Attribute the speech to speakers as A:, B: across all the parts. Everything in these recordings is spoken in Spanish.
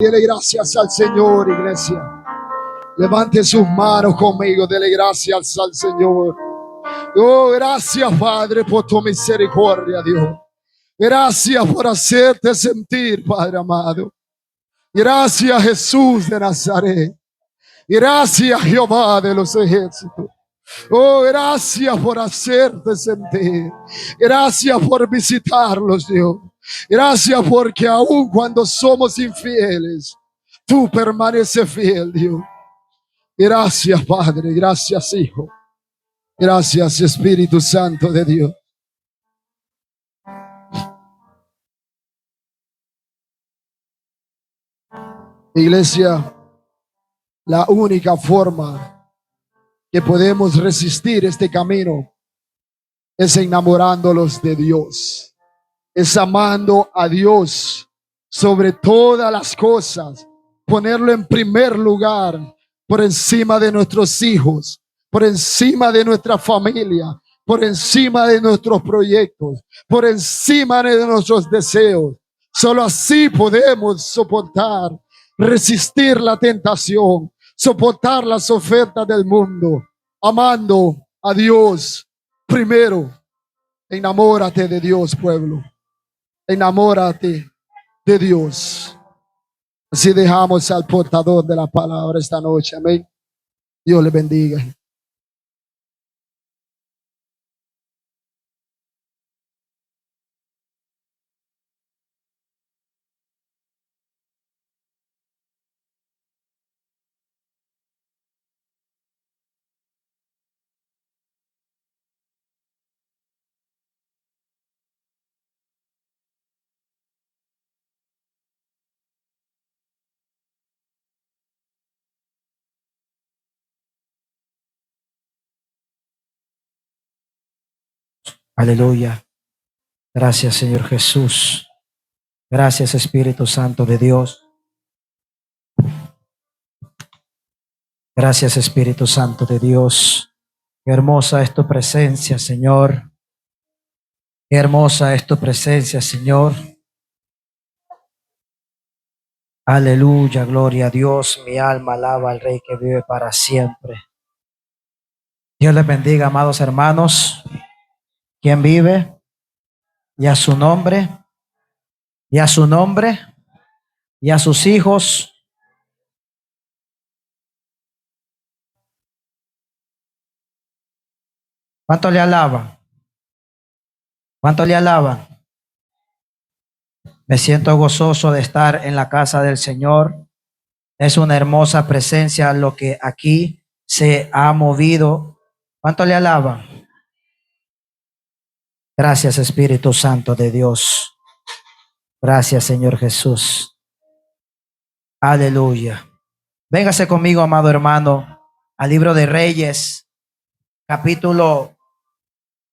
A: Dele gracias al Señor, iglesia. Levante sus manos conmigo. Dele gracias al Señor. Oh, gracias, Padre, por tu misericordia, Dios. Gracias por hacerte sentir, Padre amado. Gracias, Jesús de Nazaret. Gracias, Jehová de los ejércitos. Oh, gracias por hacerte sentir. Gracias por visitarlos, Dios. Gracias porque aun cuando somos infieles, tú permaneces fiel, Dios. Gracias, Padre. Gracias, Hijo. Gracias, Espíritu Santo de Dios. Iglesia, la única forma que podemos resistir este camino es enamorándolos de Dios. Es amando a Dios sobre todas las cosas. Ponerlo en primer lugar, por encima de nuestros hijos, por encima de nuestra familia, por encima de nuestros proyectos, por encima de nuestros deseos. Solo así podemos soportar, resistir la tentación, soportar las ofertas del mundo, amando a Dios primero. Enamórate de Dios, pueblo. Enamórate de Dios. Así dejamos al portador de la palabra esta noche. Amén. Dios le bendiga.
B: Aleluya. Gracias, Señor Jesús. Gracias, Espíritu Santo de Dios. Gracias, Espíritu Santo de Dios. Qué hermosa es tu presencia, Señor. Qué hermosa es tu presencia, Señor. Aleluya, gloria a Dios. Mi alma alaba al Rey que vive para siempre. Dios les bendiga, amados hermanos. ¿Quién vive? Y a su nombre, y a su nombre, y a sus hijos. ¿Cuánto le alaban? ¿Cuánto le alaban? Me siento gozoso de estar en la casa del Señor. Es una hermosa presencia lo que aquí se ha movido. ¿Cuánto le alaban? Gracias, Espíritu Santo de Dios. Gracias, Señor Jesús. Aleluya. Véngase conmigo, amado hermano, al libro de Reyes, capítulo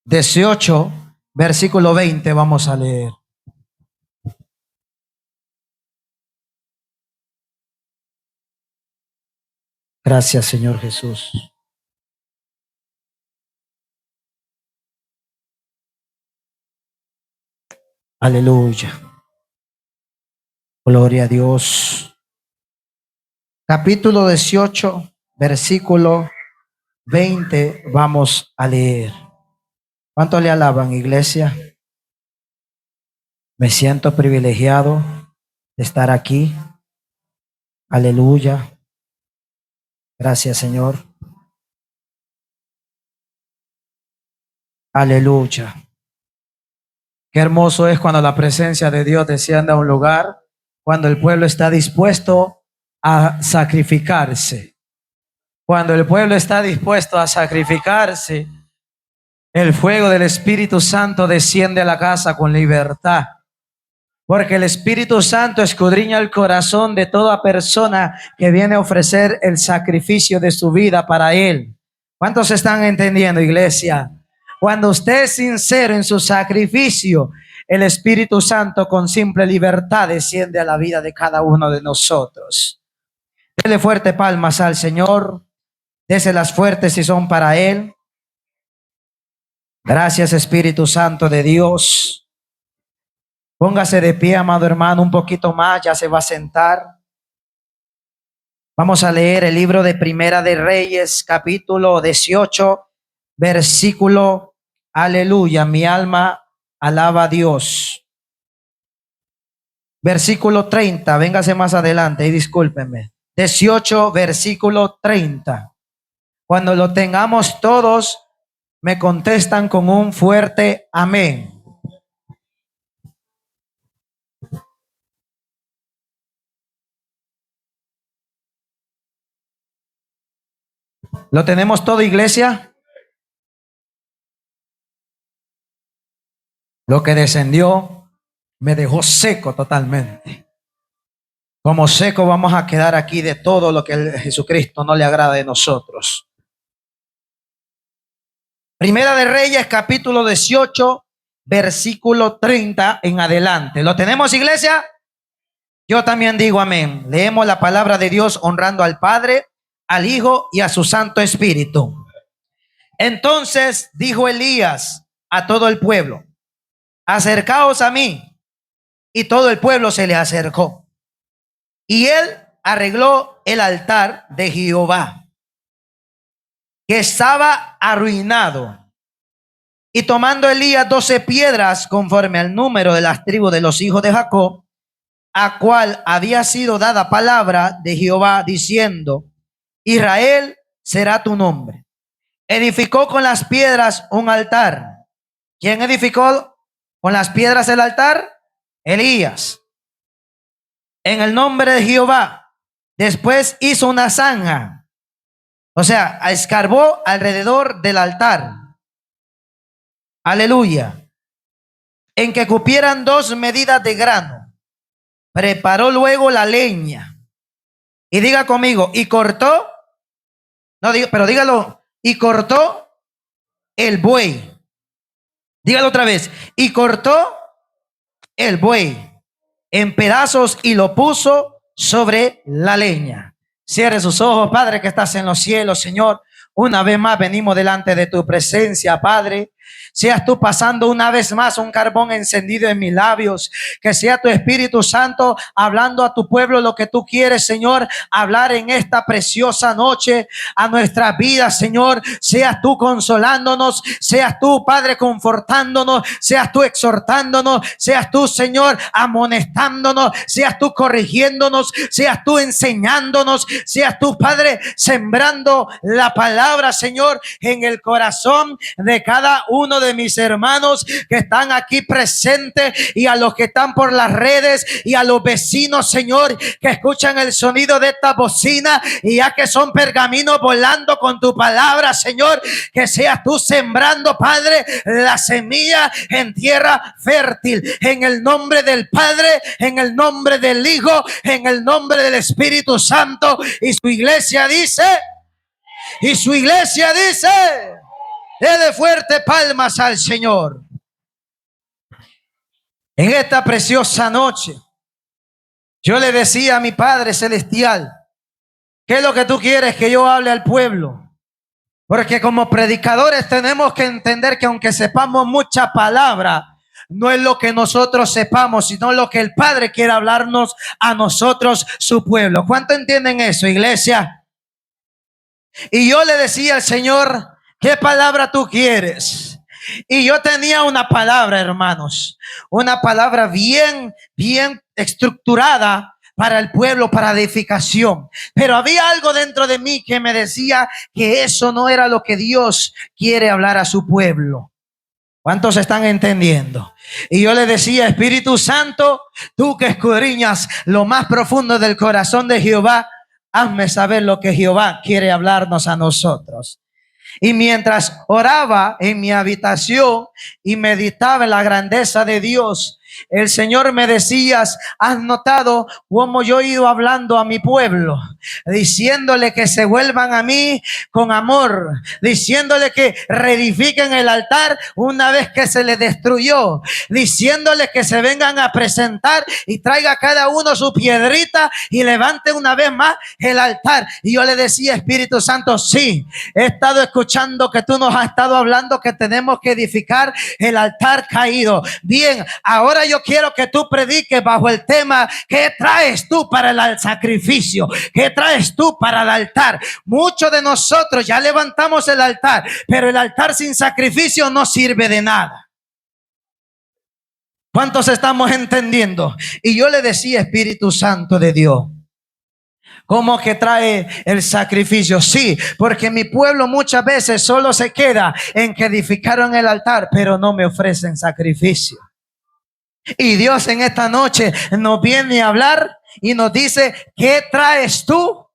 B: 18, versículo 20. Vamos a leer. Gracias, Señor Jesús. Aleluya. Gloria a Dios. Capítulo 18, versículo 20. Vamos a leer. ¿Cuánto le alaban, iglesia? Me siento privilegiado de estar aquí. Aleluya. Gracias, Señor. Aleluya. Qué hermoso es cuando la presencia de Dios desciende a un lugar, cuando el pueblo está dispuesto a sacrificarse. Cuando el pueblo está dispuesto a sacrificarse, el fuego del Espíritu Santo desciende a la casa con libertad. Porque el Espíritu Santo escudriña el corazón de toda persona que viene a ofrecer el sacrificio de su vida para Él. ¿Cuántos están entendiendo, iglesia? Cuando usted es sincero en su sacrificio, el Espíritu Santo con simple libertad desciende a la vida de cada uno de nosotros. Dele fuerte palmas al Señor. Déselas fuertes si son para Él. Gracias, Espíritu Santo de Dios. Póngase de pie, amado hermano, un poquito más, ya se va a sentar. Vamos a leer el libro de Primera de Reyes, capítulo 18, versículo, aleluya, mi alma alaba a Dios. Versículo 30, véngase más adelante y discúlpenme. 18, versículo 30. Cuando lo tengamos todos, me contestan con un fuerte amén. ¿Lo tenemos todo, iglesia? Lo que descendió me dejó seco totalmente. Como seco vamos a quedar aquí de todo lo que Jesucristo no le agrada de nosotros. Primera de Reyes, capítulo 18, versículo 30 en adelante. ¿Lo tenemos, iglesia? Yo también digo amén. Leemos la palabra de Dios honrando al Padre, al Hijo y a su Santo Espíritu. Entonces dijo Elías a todo el pueblo: acercaos a mí. Y todo el pueblo se le acercó. Y él arregló el altar de Jehová, que estaba arruinado. Y tomando Elías 12 piedras conforme al número de las tribus de los hijos de Jacob, a cual había sido dada palabra de Jehová, diciendo: Israel será tu nombre. Edificó con las piedras un altar. ¿Quién edificó con las piedras el altar? Elías. En el nombre de Jehová. Después hizo una zanja, o sea, escarbó alrededor del altar. Aleluya. En que cupieran 2 medidas de grano. Preparó luego la leña. Y diga conmigo, y cortó, no diga, pero dígalo, y cortó el buey. Dígalo otra vez, y cortó el buey en pedazos y lo puso sobre la leña. Cierre sus ojos, Padre que estás en los cielos, Señor. Una vez más venimos delante de tu presencia, Padre. Seas tú pasando una vez más un carbón encendido en mis labios. Que sea tu Espíritu Santo hablando a tu pueblo lo que tú quieres, Señor, hablar en esta preciosa noche a nuestras vidas, Señor. Seas tú consolándonos, seas tú, Padre, confortándonos, seas tú exhortándonos, seas tú, Señor, amonestándonos, seas tú corrigiéndonos, seas tú enseñándonos, seas tú, Padre, sembrando la palabra, Señor, en el corazón de cada uno de mis hermanos que están aquí presentes, y a los que están por las redes, y a los vecinos, Señor, que escuchan el sonido de esta bocina, y ya que son pergaminos volando con tu palabra, Señor, que seas tú sembrando, Padre, la semilla en tierra fértil, en el nombre del Padre, en el nombre del Hijo, en el nombre del Espíritu Santo. Y su iglesia dice, dele fuerte palmas al Señor. En esta preciosa noche, yo le decía a mi Padre Celestial, ¿qué es lo que tú quieres que yo hable al pueblo? Porque como predicadores tenemos que entender que aunque sepamos mucha palabra, no es lo que nosotros sepamos, sino lo que el Padre quiere hablarnos a nosotros, su pueblo. ¿Cuánto entienden eso, iglesia? Y yo le decía al Señor, ¿qué palabra tú quieres? Y yo tenía una palabra, hermanos, una palabra bien estructurada para el pueblo, para edificación. Pero había algo dentro de mí que me decía que eso no era lo que Dios quiere hablar a su pueblo. ¿Cuántos están entendiendo? Y yo le decía, Espíritu Santo, tú que escudriñas lo más profundo del corazón de Jehová, hazme saber lo que Jehová quiere hablarnos a nosotros. Y mientras oraba en mi habitación y meditaba en la grandeza de Dios, el Señor me decía, ¿has notado cómo yo he ido hablando a mi pueblo? Diciéndole que se vuelvan a mí con amor, diciéndole que reedifiquen el altar una vez que se les destruyó, diciéndole que se vengan a presentar y traiga cada uno su piedrita y levante una vez más el altar. Y yo le decía, Espíritu Santo, sí, he estado escuchando que tú nos has estado hablando que tenemos que edificar el altar caído. Bien, ahora Ahora yo quiero que tú prediques bajo el tema: ¿qué traes tú para el sacrificio? ¿Qué traes tú para el altar? Muchos de nosotros ya levantamos el altar, pero el altar sin sacrificio no sirve de nada. ¿Cuántos estamos entendiendo? Y yo le decía: Espíritu Santo de Dios, ¿cómo que trae el sacrificio? Sí, porque mi pueblo muchas veces solo se queda en que edificaron el altar, pero no me ofrecen sacrificio. Y Dios en esta noche nos viene a hablar y nos dice: ¿qué traes tú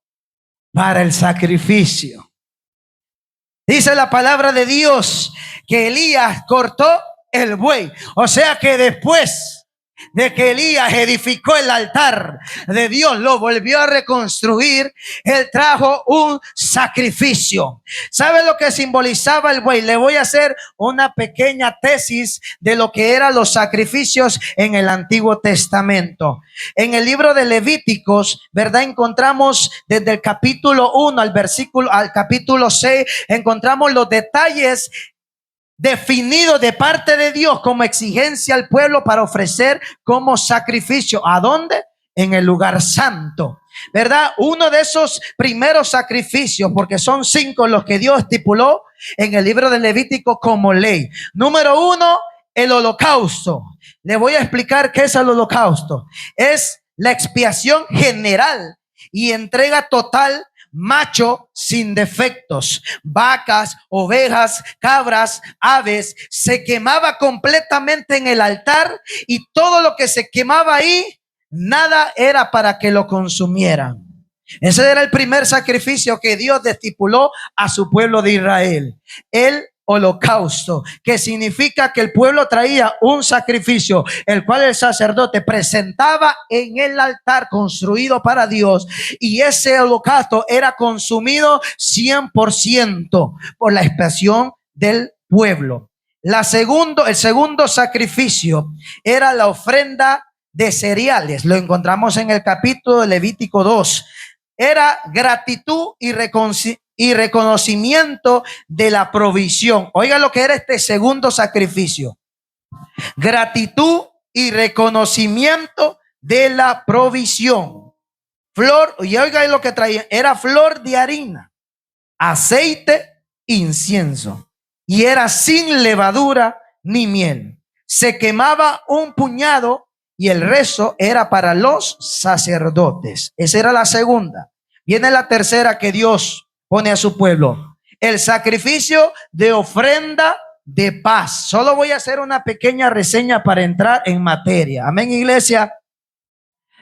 B: para el sacrificio? Dice la palabra de Dios que Elías cortó el buey. O sea que después de que Elías edificó el altar de Dios, lo volvió a reconstruir, él trajo un sacrificio. ¿Sabe lo que simbolizaba el buey? Le voy a hacer una pequeña tesis de lo que eran los sacrificios en el Antiguo Testamento. En el libro de Levíticos, ¿verdad? Encontramos desde el capítulo 1 al capítulo 6, encontramos los detalles definido de parte de Dios como exigencia al pueblo para ofrecer como sacrificio. ¿A dónde? En el lugar santo, ¿verdad? Uno de esos primeros sacrificios, porque son 5 los que Dios estipuló en el libro de Levítico como ley. Número 1, el holocausto. Le voy a explicar qué es el holocausto. Es la expiación general y entrega total, macho sin defectos, vacas, ovejas, cabras, aves, se quemaba completamente en el altar, y todo lo que se quemaba ahí, nada era para que lo consumieran. Ese era el primer sacrificio que Dios estipuló a su pueblo de Israel, el holocausto, que significa que el pueblo traía un sacrificio, el cual el sacerdote presentaba en el altar construido para Dios, y ese holocausto era consumido 100% por la expiación del pueblo. El segundo sacrificio era la ofrenda de cereales. Lo encontramos en el capítulo de Levítico 2. Era gratitud y reconocimiento de la provisión. Oiga lo que era este segundo sacrificio: gratitud y reconocimiento de la provisión. Flor, y oiga lo que traía: era flor de harina, aceite, incienso, y era sin levadura ni miel. Se quemaba un puñado y el resto era para los sacerdotes. Esa era la segunda. Viene la tercera que Dios pone a su pueblo: el sacrificio de ofrenda de paz. Solo voy a hacer una pequeña reseña para entrar en materia. Amén, iglesia.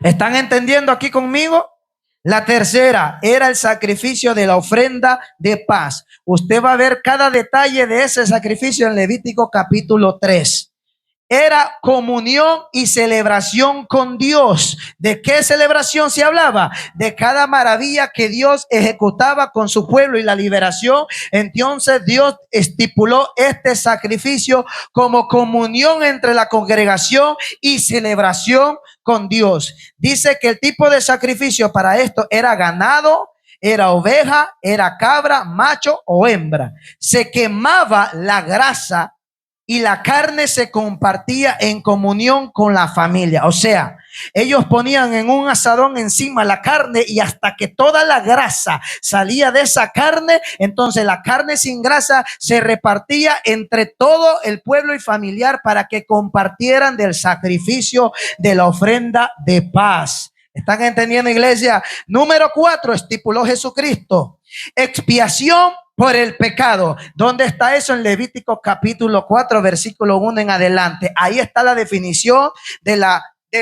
B: ¿Están entendiendo aquí conmigo? La tercera era el sacrificio de la ofrenda de paz. Usted va a ver cada detalle de ese sacrificio en Levítico capítulo 3. Era comunión y celebración con Dios. ¿De qué celebración se hablaba? De cada maravilla que Dios ejecutaba con su pueblo y la liberación. Entonces Dios estipuló este sacrificio como comunión entre la congregación y celebración con Dios. Dice que el tipo de sacrificio para esto era ganado, era oveja, era cabra, macho o hembra. Se quemaba la grasa y la carne se compartía en comunión con la familia. O sea, ellos ponían en un asadón encima la carne, y hasta que toda la grasa salía de esa carne, entonces la carne sin grasa se repartía entre todo el pueblo y familiar para que compartieran del sacrificio de la ofrenda de paz. ¿Están entendiendo, iglesia? Número 4, estipuló Jesucristo: expiación por el pecado. ¿Dónde está eso? En Levítico capítulo 4, versículo 1 en adelante. Ahí está la definición del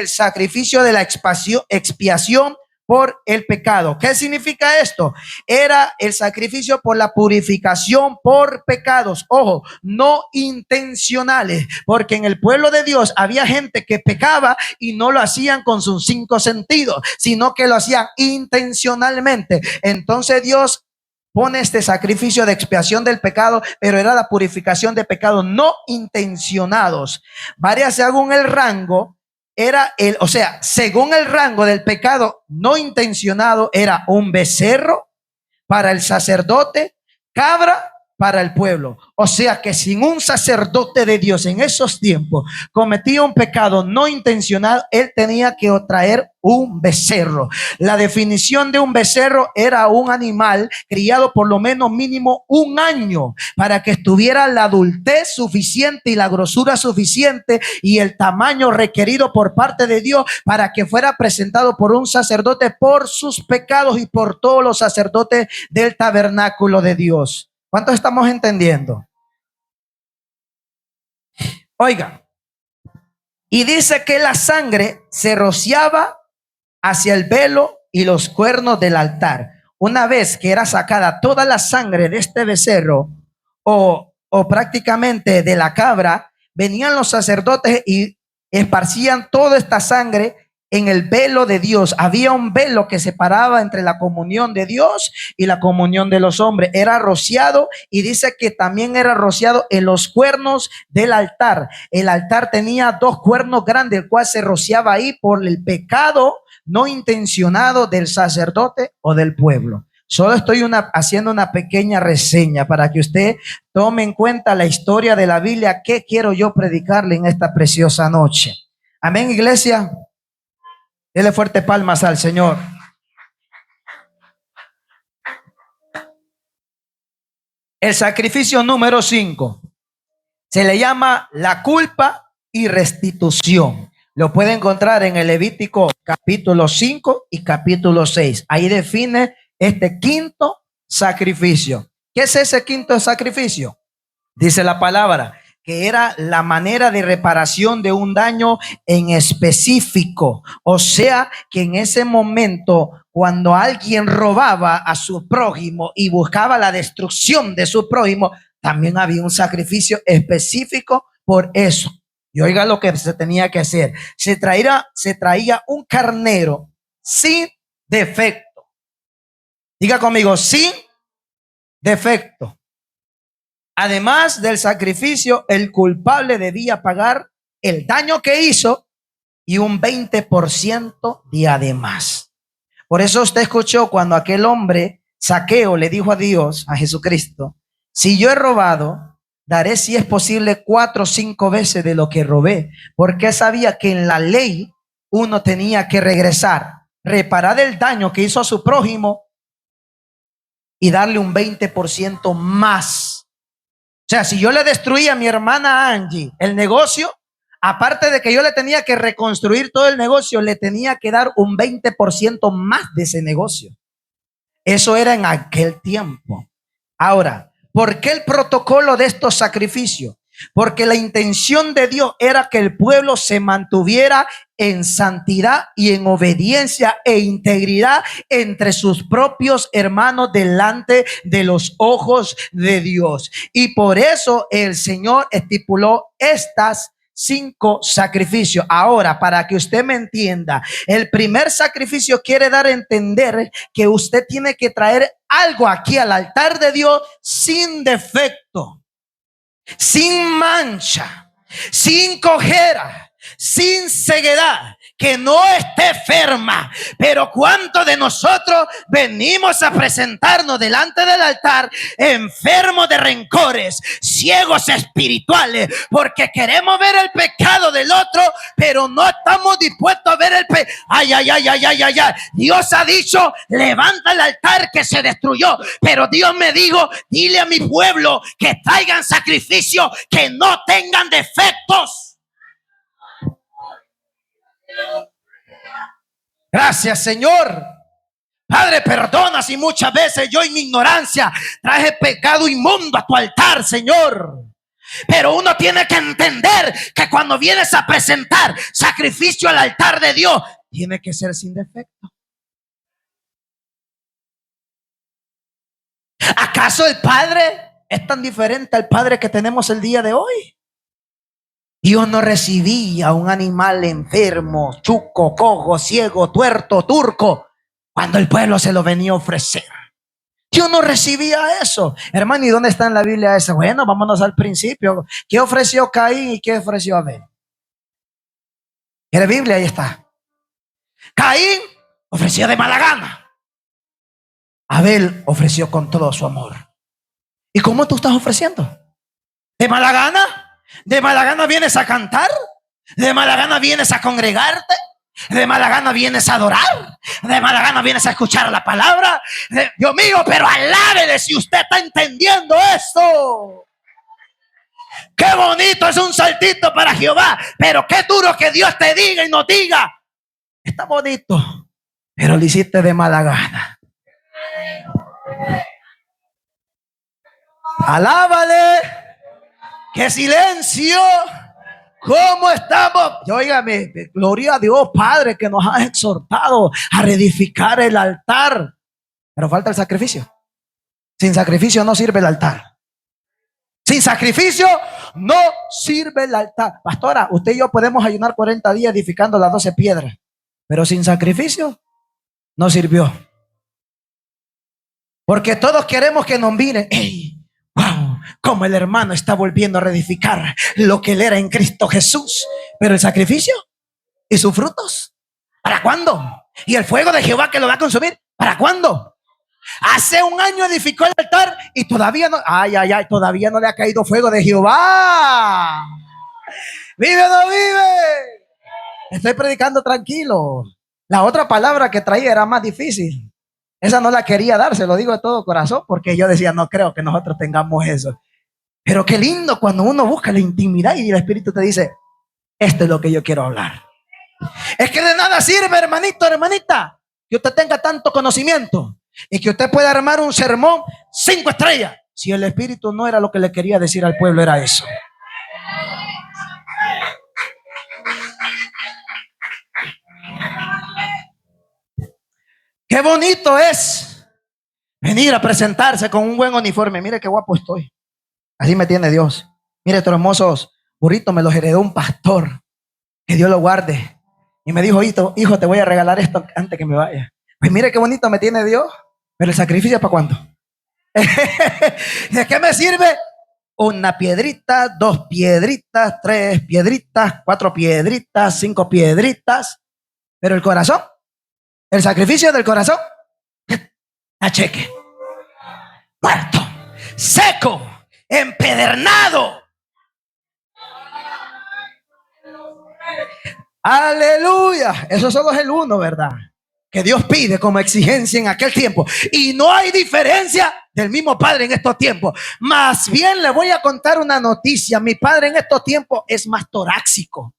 B: sacrificio de la expiación por el pecado. ¿Qué significa esto? Era el sacrificio por la purificación por pecados, ojo, no intencionales, porque en el pueblo de Dios había gente que pecaba y no lo hacían con sus 5 sentidos, sino que lo hacían intencionalmente. Entonces Dios pone este sacrificio de expiación del pecado, pero era la purificación de pecados no intencionados. Varias según el rango, según el rango del pecado no intencionado, era un becerro para el sacerdote, cabra para el pueblo. O sea que sin un sacerdote de Dios en esos tiempos cometía un pecado no intencional, él tenía que traer un becerro. La definición de un becerro era un animal criado por lo menos mínimo un año para que estuviera la adultez suficiente y la grosura suficiente y el tamaño requerido por parte de Dios para que fuera presentado por un sacerdote por sus pecados y por todos los sacerdotes del tabernáculo de Dios. ¿Cuántos estamos entendiendo? Oiga, y dice que la sangre se rociaba hacia el velo y los cuernos del altar. Una vez que era sacada toda la sangre de este becerro o prácticamente de la cabra, venían los sacerdotes y esparcían toda esta sangre en el velo de Dios. Había un velo que separaba entre la comunión de Dios y la comunión de los hombres. Era rociado y dice que también era rociado en los cuernos del altar. El altar tenía dos cuernos grandes, el cual se rociaba ahí por el pecado no intencionado del sacerdote o del pueblo. Solo estoy haciendo una pequeña reseña para que usted tome en cuenta la historia de la Biblia. ¿Qué quiero yo predicarle en esta preciosa noche? Amén, iglesia. Dele fuerte palmas al Señor. El sacrificio número 5 se le llama la culpa y restitución. Lo puede encontrar en el Levítico capítulo 5 y capítulo 6. Ahí define este quinto sacrificio. ¿Qué es ese quinto sacrificio? Dice la palabra que era la manera de reparación de un daño en específico. O sea que en ese momento, cuando alguien robaba a su prójimo y buscaba la destrucción de su prójimo, también había un sacrificio específico por eso. Y oiga lo que se tenía que hacer. Se traía un carnero sin defecto. Diga conmigo, sin defecto. Además del sacrificio, el culpable debía pagar el daño que hizo y un 20% de además. Por eso usted escuchó cuando aquel hombre Zaqueo le dijo a Dios, a Jesucristo, si yo he robado, daré si es posible 4 o 5 veces de lo que robé, porque sabía que en la ley uno tenía que regresar, reparar el daño que hizo a su prójimo y darle un 20% más. O sea, si yo le destruía a mi hermana Angie el negocio, aparte de que yo le tenía que reconstruir todo el negocio, le tenía que dar un 20% más de ese negocio. Eso era en aquel tiempo. Ahora, ¿por qué el protocolo de estos sacrificios? Porque la intención de Dios era que el pueblo se mantuviera en santidad y en obediencia e integridad entre sus propios hermanos delante de los ojos de Dios. Y por eso el Señor estipuló estas 5 sacrificios. Ahora, para que usted me entienda, el primer sacrificio quiere dar a entender que usted tiene que traer algo aquí al altar de Dios sin defecto, sin mancha, sin cojera, sin ceguedad, que no esté enferma. Pero ¿cuántos de nosotros venimos a presentarnos delante del altar enfermos de rencores, ciegos espirituales, porque queremos ver el pecado del otro, pero no estamos dispuestos a ver el pecado? Ay. Dios ha dicho, levanta el altar que se destruyó, pero Dios me dijo, dile a mi pueblo que traigan sacrificios que no tengan defectos. Gracias, Señor. Padre, perdona si muchas veces yo en mi ignorancia traje pecado inmundo a tu altar, Señor. Pero uno tiene que entender que cuando vienes a presentar sacrificio al altar de Dios, tiene que ser sin defecto. ¿Acaso el Padre es tan diferente al Padre que tenemos el día de hoy? Dios no recibía un animal enfermo, chuco, cojo, ciego, tuerto, turco, cuando el pueblo se lo venía a ofrecer. Dios no recibía eso. Hermano, ¿y dónde está en la Biblia eso? Bueno, vámonos al principio. ¿Qué ofreció Caín y qué ofreció Abel? En la Biblia ahí está. Caín ofreció de mala gana. Abel ofreció con todo su amor. ¿Y cómo tú estás ofreciendo? ¿De mala gana? ¿De mala gana vienes a cantar? ¿De mala gana vienes a congregarte? ¿De mala gana vienes a adorar? ¿De mala gana vienes a escuchar la palabra? Dios mío, pero alábele si usted está entendiendo esto. Qué bonito es un saltito para Jehová, pero qué duro que Dios te diga y nos diga: está bonito, pero lo hiciste de mala gana. Alábale. ¡Qué silencio! ¿Cómo estamos? Y óigame, gloria a Dios, Padre, que nos has exhortado a reedificar el altar. Pero falta el sacrificio. Sin sacrificio no sirve el altar. Sin sacrificio no sirve el altar. Pastora, usted y yo podemos ayunar 40 días edificando las 12 piedras, pero sin sacrificio no sirvió. Porque todos queremos que nos miren. ¡Ey! ¡Wow! Como el hermano está volviendo a reedificar lo que él era en Cristo Jesús. Pero el sacrificio y sus frutos, ¿para cuándo? Y el fuego de Jehová que lo va a consumir, ¿para cuándo? Hace un año edificó el altar y todavía no, todavía no le ha caído fuego de Jehová. ¿Vive o no vive? Estoy predicando tranquilo. La otra palabra que traía era más difícil. Esa no la quería dar, se lo digo de todo corazón, porque yo decía, no creo que nosotros tengamos eso. Pero qué lindo cuando uno busca la intimidad y el Espíritu te dice: esto es lo que yo quiero hablar. Es que de nada sirve, hermanito, hermanita, que usted tenga tanto conocimiento y que usted pueda armar un sermón 5 estrellas si el Espíritu no era lo que le quería decir al pueblo, era eso. Qué bonito es venir a presentarse con un buen uniforme. Mire qué guapo estoy. Así me tiene Dios. Mire, estos hermosos burritos me los heredó un pastor. Que Dios lo guarde. Y me dijo: hijo, te voy a regalar esto antes que me vaya. Pues mire qué bonito me tiene Dios. Pero el sacrificio, ¿para cuándo? ¿De qué me sirve? Una piedrita, 2 piedritas, 3 piedritas, 4 piedritas, 5 piedritas. Pero el corazón, el sacrificio del corazón, a cheque, muerto, seco, empedernado. Aleluya. Eso solo es el uno, ¿verdad? Que Dios pide como exigencia en aquel tiempo. Y no hay diferencia del mismo Padre en estos tiempos. Más bien le voy a contar una noticia. Mi Padre en estos tiempos es más torácico.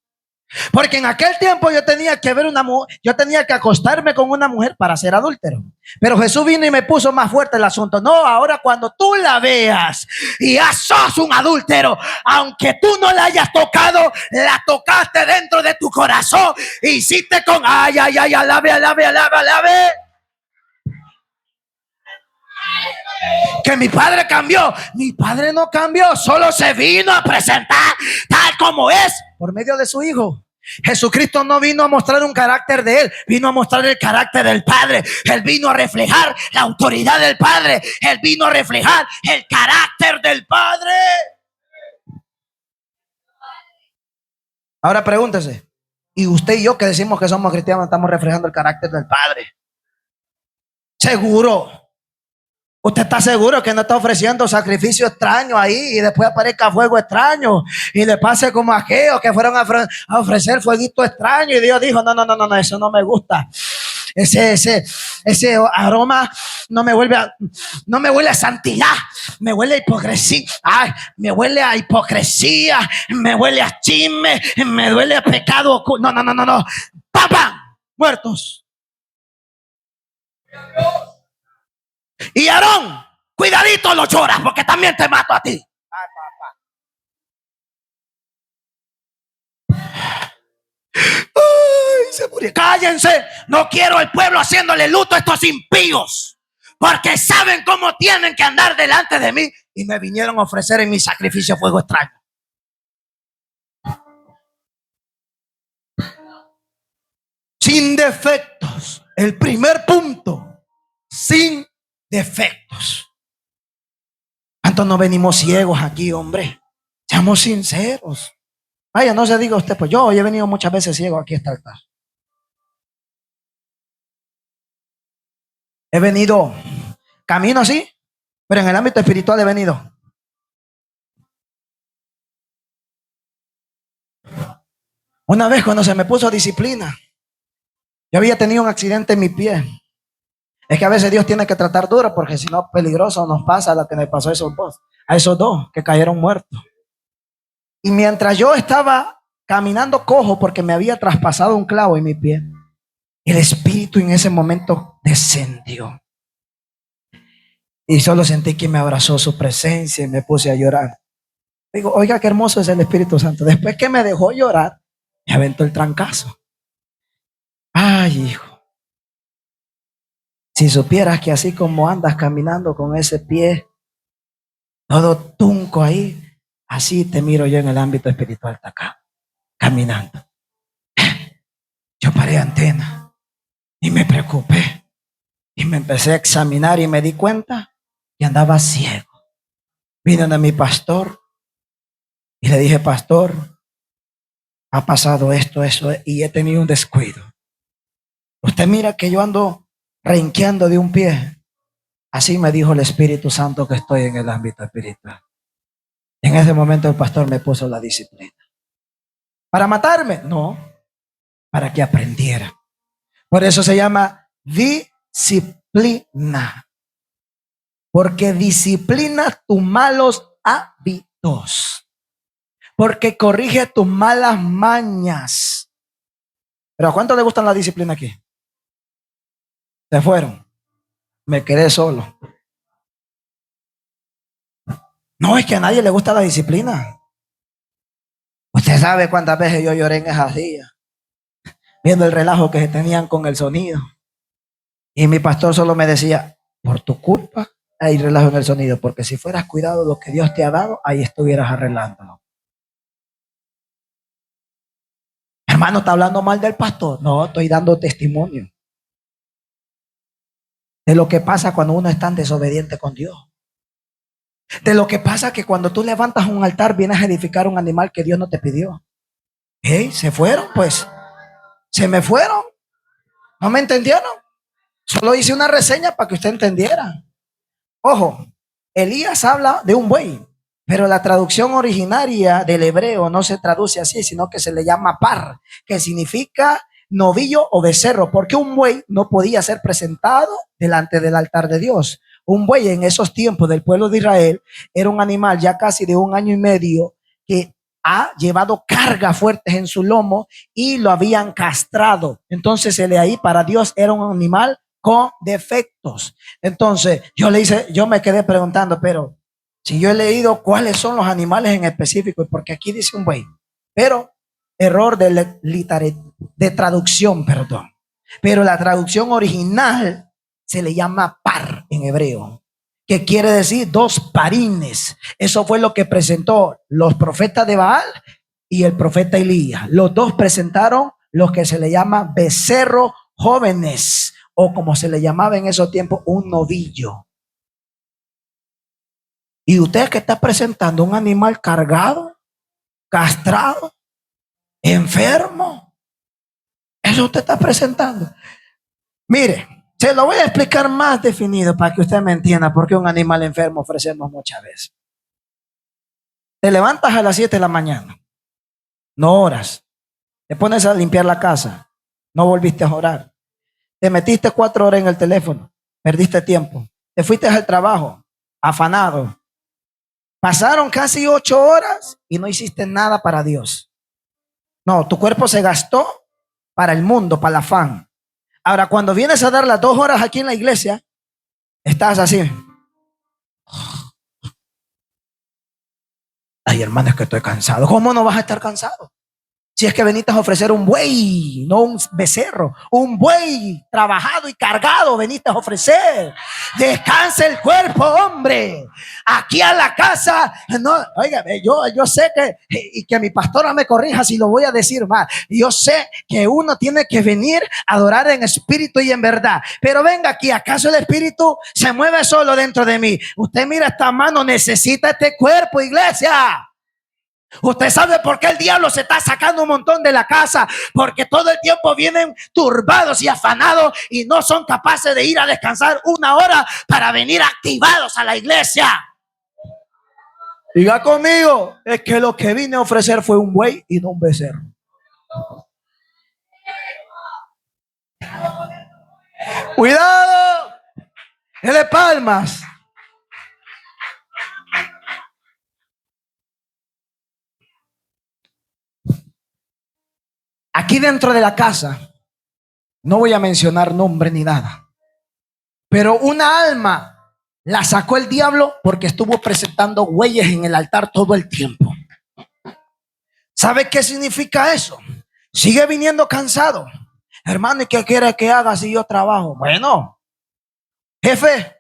B: Porque en aquel tiempo yo tenía que ver una mujer, yo tenía que acostarme con una mujer para ser adúltero. Pero Jesús vino y me puso más fuerte el asunto. No, ahora cuando tú la veas y ya sos un adúltero, aunque tú no la hayas tocado, la tocaste dentro de tu corazón. Hiciste con alabe. Que mi Padre cambió. Mi Padre no cambió, solo se vino a presentar tal como es por medio de su Hijo. Jesucristo no vino a mostrar un carácter de Él, vino a mostrar el carácter del Padre. Él vino a reflejar la autoridad del Padre. Él vino a reflejar el carácter del Padre. Ahora pregúntese: ¿y usted y yo que decimos que somos cristianos estamos reflejando el carácter del Padre? ¿Seguro? ¿Usted está seguro que no está ofreciendo sacrificio extraño ahí y después aparezca fuego extraño y le pase como a aquellos que fueron a ofrecer fueguito extraño y Dios dijo: no, eso no me gusta? Ese aroma no me huele a santidad, me huele a hipocresía. Ay, me huele a hipocresía, me huele a chisme, me huele a pecado. No. ¡Papá! Muertos. Y Aarón, cuidadito lo lloras porque también te mato a ti. Ay, papá. Ay, se murió. Cállense. No quiero el pueblo haciéndole luto a estos impíos, porque saben cómo tienen que andar delante de mí y me vinieron a ofrecer en mi sacrificio fuego extraño. Sin defectos. El primer punto: sin defectos. ¿Cuántos no venimos ciegos aquí, hombre? Seamos sinceros. Vaya, no se diga usted: pues yo he venido muchas veces ciego aquí a este altar. He venido camino así Pero en el ámbito espiritual he venido. Una vez cuando se me puso disciplina, yo había tenido un accidente en mi pie. Es que a veces Dios tiene que tratar duro, porque si no, peligroso nos pasa lo que me pasó a esos dos que cayeron muertos. Y mientras yo estaba caminando cojo porque me había traspasado un clavo en mi pie, el Espíritu en ese momento descendió. Y solo sentí que me abrazó su presencia y me puse a llorar. Digo, oiga, qué hermoso es el Espíritu Santo. Después que me dejó llorar, me aventó el trancazo. Ay, hijo. Si supieras que así como andas caminando con ese pie, todo tunco ahí, así te miro yo en el ámbito espiritual hasta acá, caminando. Yo paré antena y me preocupé. Y me empecé a examinar y me di cuenta que andaba ciego. Vine a mi pastor y le dije, pastor, ha pasado esto, eso, y he tenido un descuido. Usted mira que yo ando renqueando de un pie. Así me dijo el Espíritu Santo que estoy en el ámbito espiritual. En ese momento el pastor me puso la disciplina. ¿Para matarme? No, para que aprendiera. Por eso se llama disciplina. Porque disciplina tus malos hábitos. Porque corrige tus malas mañas. ¿Pero a cuánto le gustan la disciplina aquí? Se fueron. Me quedé solo. No, es que a nadie le gusta la disciplina. Usted sabe cuántas veces yo lloré en esas días, viendo el relajo que se tenían con el sonido. Y mi pastor solo me decía, por tu culpa hay relajo en el sonido, porque si fueras cuidado de lo que Dios te ha dado, ahí estuvieras arreglándolo. Hermano, ¿está hablando mal del pastor? No, estoy dando testimonio de lo que pasa cuando uno es tan desobediente con Dios. De lo que pasa que cuando tú levantas un altar, vienes a edificar un animal que Dios no te pidió. ¿Hey? ¿Se fueron? Pues, se me fueron. ¿No me entendieron? Solo hice una reseña para que usted entendiera. Ojo, Elías habla de un buey, pero la traducción originaria del hebreo no se traduce así, sino que se le llama par, que significa novillo o becerro, porque un buey no podía ser presentado delante del altar de Dios. Un buey en esos tiempos del pueblo de Israel era un animal ya casi de 1 año y medio que ha llevado cargas fuertes en su lomo y lo habían castrado. Entonces de ahí para Dios era un animal con defectos. Entonces yo me quedé preguntando, pero si yo he leído cuáles son los animales en específico, porque aquí dice un buey, pero error de traducción, perdón. Pero la traducción original se le llama par en hebreo, que quiere decir 2 parines. Eso fue lo que presentó los profetas de Baal y el profeta Elías. Los dos presentaron lo que se le llama becerros jóvenes, o como se le llamaba en esos tiempos, un novillo. Y usted que está presentando un animal cargado, castrado, enfermo, eso usted está presentando. Mire, se lo voy a explicar más definido para que usted me entienda por qué un animal enfermo ofrecemos muchas veces. Te levantas a las 7 de la mañana, no oras, te pones a limpiar la casa, no volviste a orar, te metiste 4 horas en el teléfono, perdiste tiempo, te fuiste al trabajo, afanado, pasaron casi 8 horas y no hiciste nada para Dios. No, tu cuerpo se gastó para el mundo, para el afán. Ahora, cuando vienes a dar las 2 horas aquí en la iglesia, estás así. Ay, hermano, es que estoy cansado. ¿Cómo no vas a estar cansado? Si es que veniste a ofrecer un buey, no un becerro, un buey trabajado y cargado veniste a ofrecer. Descansa el cuerpo, hombre. Aquí a la casa, no, oiga, yo sé y que mi pastora me corrija si lo voy a decir mal. Yo sé que uno tiene que venir a adorar en espíritu y en verdad. Pero venga aquí, ¿acaso el espíritu se mueve solo dentro de mí? Usted mira esta mano, necesita este cuerpo, iglesia. Usted sabe por qué el diablo se está sacando un montón de la casa, porque todo el tiempo vienen turbados y afanados y no son capaces de ir a descansar una hora para venir activados a la iglesia. Diga conmigo, es que lo que vine a ofrecer fue un buey y no un becerro. Cuidado, dele palmas. Aquí dentro de la casa, no voy a mencionar nombre ni nada, pero una alma la sacó el diablo porque estuvo presentando bueyes en el altar todo el tiempo. ¿Sabe qué significa eso? Sigue viniendo cansado. Hermano, ¿y qué quiere que haga si yo trabajo? Bueno, jefe,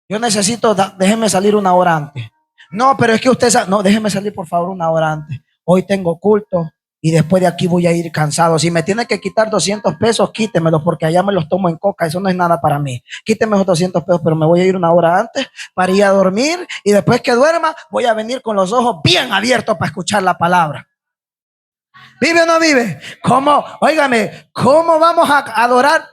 B: yo necesito, déjeme salir una hora antes. No, pero es que usted sabe, no, déjeme salir por favor una hora antes. Hoy tengo culto y después de aquí voy a ir cansado. Si me tiene que quitar 200 pesos, quítemelos porque allá me los tomo en coca. Eso no es nada para mí. Quíteme esos 200 pesos, pero me voy a ir una hora antes para ir a dormir y después que duerma voy a venir con los ojos bien abiertos para escuchar la palabra. ¿Vive o no vive? ¿Cómo? Óigame, ¿cómo vamos a adorar?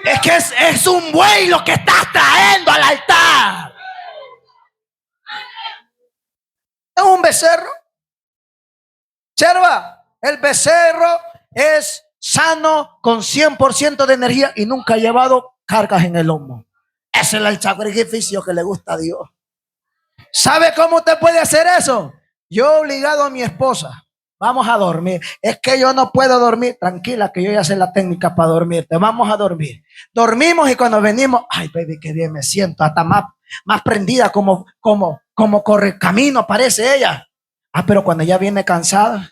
B: Es que es un buey lo que estás trayendo al altar. Es un becerro. Observa, el becerro es sano con 100% de energía y nunca ha llevado cargas en el lomo. Ese es el sacrificio que le gusta a Dios. ¿Sabe cómo usted puede hacer eso? Yo he obligado a mi esposa. Vamos a dormir. Es que yo no puedo dormir. Tranquila, que yo ya sé la técnica para dormirte. Vamos a dormir. Dormimos y cuando venimos, ay, baby, qué bien me siento. Hasta más prendida, como corre camino, parece ella. Pero cuando ella viene cansada,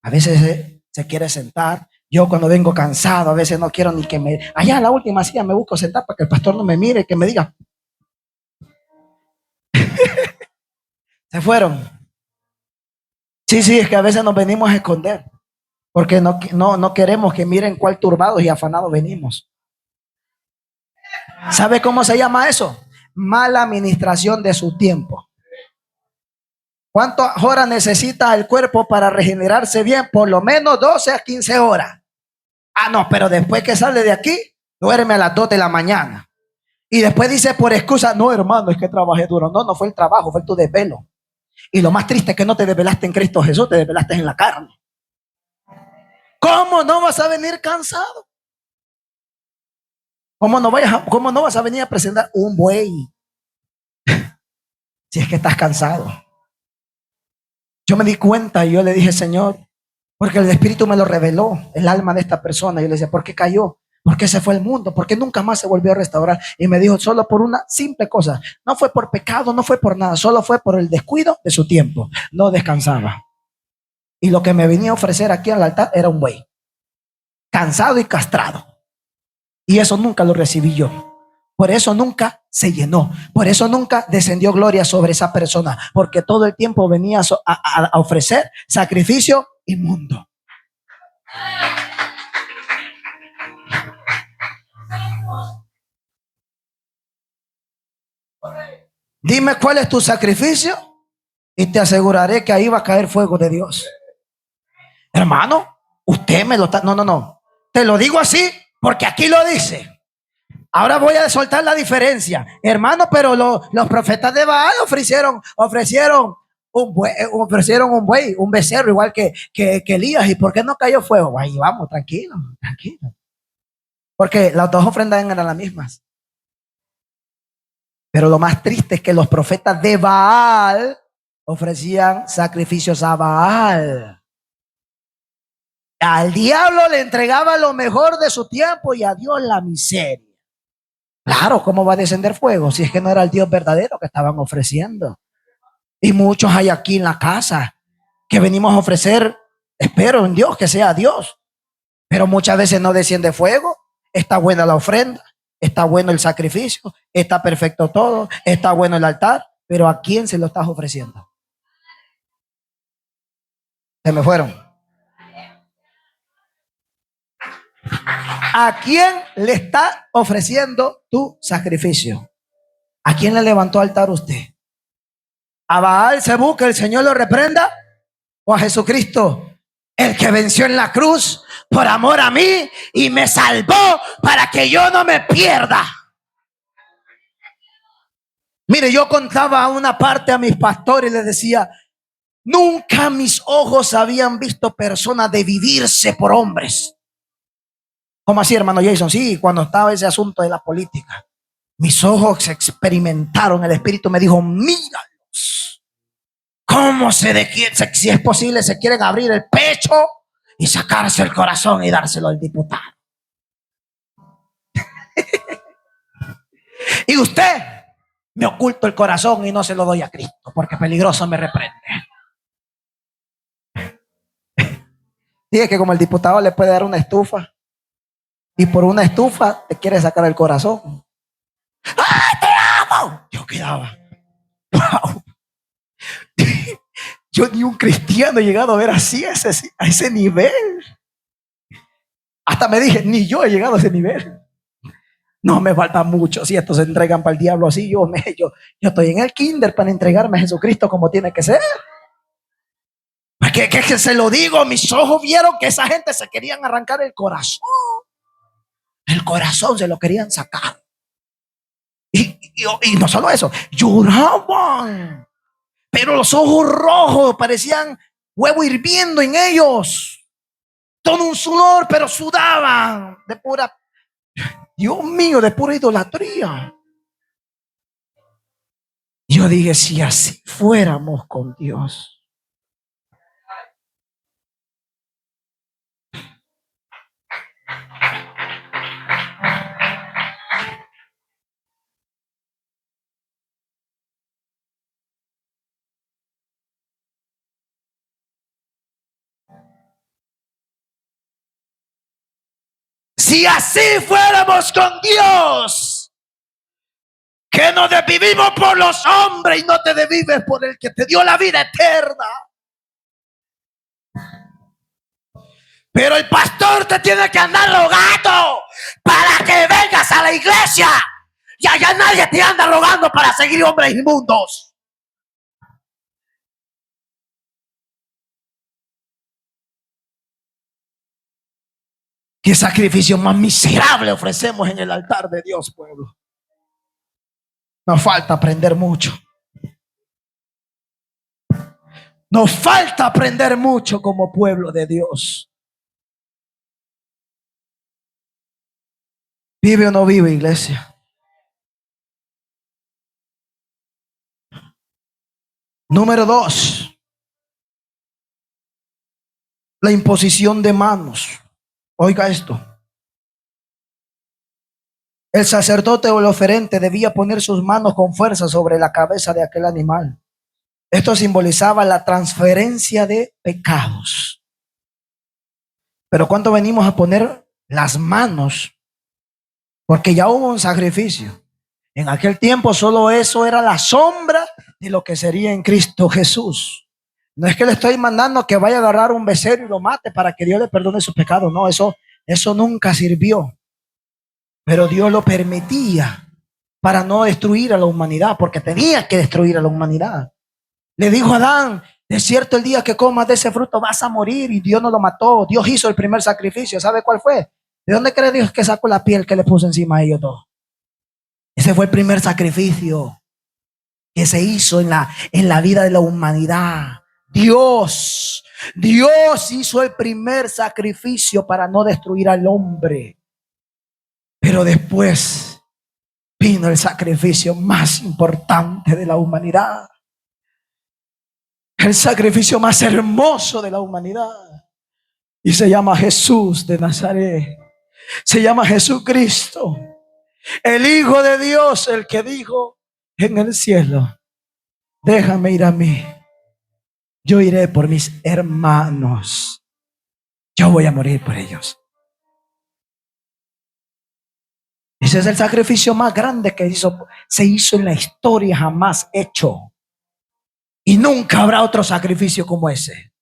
B: a veces se quiere sentar. Yo cuando vengo cansado, a veces no quiero ni que me... Allá en la última silla me busco sentar para que el pastor no me mire, que me diga. Se fueron. Sí, es que a veces nos venimos a esconder. Porque no queremos que miren cuál turbados y afanados venimos. ¿Sabe cómo se llama eso? Mala administración de su tiempo. ¿Cuántas horas necesita el cuerpo para regenerarse bien? Por lo menos 12 a 15 horas. No, pero después que sale de aquí, duerme a las 2 de la mañana. Y después dice por excusa, no, hermano, es que trabajé duro. No fue el trabajo, fue tu desvelo. Y lo más triste es que no te desvelaste en Cristo Jesús, te desvelaste en la carne. ¿Cómo no vas a venir cansado? ¿Cómo no vas a venir a presentar un buey? Si es que estás cansado. Yo me di cuenta y yo le dije, Señor, porque el Espíritu me lo reveló, el alma de esta persona. Yo le decía, ¿por qué cayó? ¿Por qué se fue al mundo? ¿Por qué nunca más se volvió a restaurar? Y me dijo, solo por una simple cosa. No fue por pecado, no fue por nada, solo fue por el descuido de su tiempo. No descansaba. Y lo que me venía a ofrecer aquí al altar era un buey, cansado y castrado. Y eso nunca lo recibí yo. Por eso nunca se llenó. Por eso nunca descendió gloria sobre esa persona. Porque todo el tiempo venía a ofrecer sacrificio inmundo. Dime cuál es tu sacrificio y te aseguraré que ahí va a caer fuego de Dios. Hermano, usted me lo está... No. Te lo digo así porque aquí lo dice. Ahora voy a soltar la diferencia. Hermano, pero los profetas de Baal ofrecieron un buey, un becerro, igual que Elías. ¿Y por qué no cayó fuego? Ahí vamos, tranquilo. Porque las dos ofrendas eran las mismas. Pero lo más triste es que los profetas de Baal ofrecían sacrificios a Baal. Al diablo le entregaba lo mejor de su tiempo y a Dios la miseria. Claro, ¿cómo va a descender fuego si es que no era el Dios verdadero que estaban ofreciendo? Y muchos hay aquí en la casa que venimos a ofrecer, espero en Dios que sea Dios, pero muchas veces no desciende fuego. Está buena la ofrenda, está bueno el sacrificio, está perfecto todo, está bueno el altar, pero ¿a quién se lo estás ofreciendo? Se me fueron. ¿A quién le está ofreciendo tu sacrificio? ¿A quién le levantó altar usted? ¿A Baal Zebú, que el Señor lo reprenda? ¿O a Jesucristo, el que venció en la cruz por amor a mí y me salvó para que yo no me pierda? Mire, yo contaba una parte a mis pastores y les decía: nunca mis ojos habían visto personas dividirse por hombres. ¿Cómo así, hermano Jason? Sí, cuando estaba ese asunto de la política, mis ojos experimentaron, el Espíritu me dijo: míralos, cómo si es posible, se quieren abrir el pecho y sacarse el corazón y dárselo al diputado. Y usted, me oculto el corazón y no se lo doy a Cristo, porque peligroso me reprende. Dije que como el diputado le puede dar una estufa, y por una estufa te quiere sacar el corazón. ¡Ay, te amo! Yo quedaba, wow. Yo ni un cristiano he llegado a ver así, a ese nivel. Hasta me dije, ni yo he llegado a ese nivel. No, me falta mucho. Si estos se entregan para el diablo así, yo estoy en el kinder para entregarme a Jesucristo como tiene que ser. Que se lo digo, mis ojos vieron que esa gente se querían arrancar el corazón. El corazón se lo querían sacar. Y no solo eso, lloraban. Pero los ojos rojos parecían huevo hirviendo en ellos. Todo un sudor, pero sudaban de pura, Dios mío, de pura idolatría. Yo dije, si así fuéramos con Dios. Si así fuéramos con Dios, que no vivimos por los hombres y no te vives por el que te dio la vida eterna. Pero el pastor te tiene que andar rogando para que vengas a la iglesia. Y allá nadie te anda rogando para seguir hombres inmundos. ¿Qué sacrificio más miserable ofrecemos en el altar de Dios, pueblo? Nos falta aprender mucho. Nos falta aprender mucho como pueblo de Dios. ¿Vive o no vive, iglesia? Número 2. La imposición de manos. Oiga esto. El sacerdote o el oferente debía poner sus manos con fuerza sobre la cabeza de aquel animal. Esto simbolizaba la transferencia de pecados. Pero cuando venimos a poner las manos, porque ya hubo un sacrificio. En aquel tiempo solo eso era la sombra de lo que sería en Cristo Jesús. No es que le estoy mandando que vaya a agarrar un becerro y lo mate para que Dios le perdone sus pecados. No, eso nunca sirvió. Pero Dios lo permitía para no destruir a la humanidad, porque tenía que destruir a la humanidad. Le dijo a Adán: de cierto, el día que comas de ese fruto vas a morir. Y Dios no lo mató. Dios hizo el primer sacrificio. ¿Sabe cuál fue? ¿De dónde cree Dios que sacó la piel que le puso encima a ellos dos? Ese fue el primer sacrificio que se hizo en la vida de la humanidad. Dios hizo el primer sacrificio para no destruir al hombre. Pero después vino el sacrificio más importante de la humanidad. El sacrificio más hermoso de la humanidad. Y se llama Jesús de Nazaret. Se llama Jesucristo, el Hijo de Dios, el que dijo en el cielo: déjame ir a mí. Yo iré por mis hermanos. Yo voy a morir por ellos. Ese es el sacrificio más grande que se hizo en la historia, jamás hecho. Y nunca habrá otro sacrificio como ese.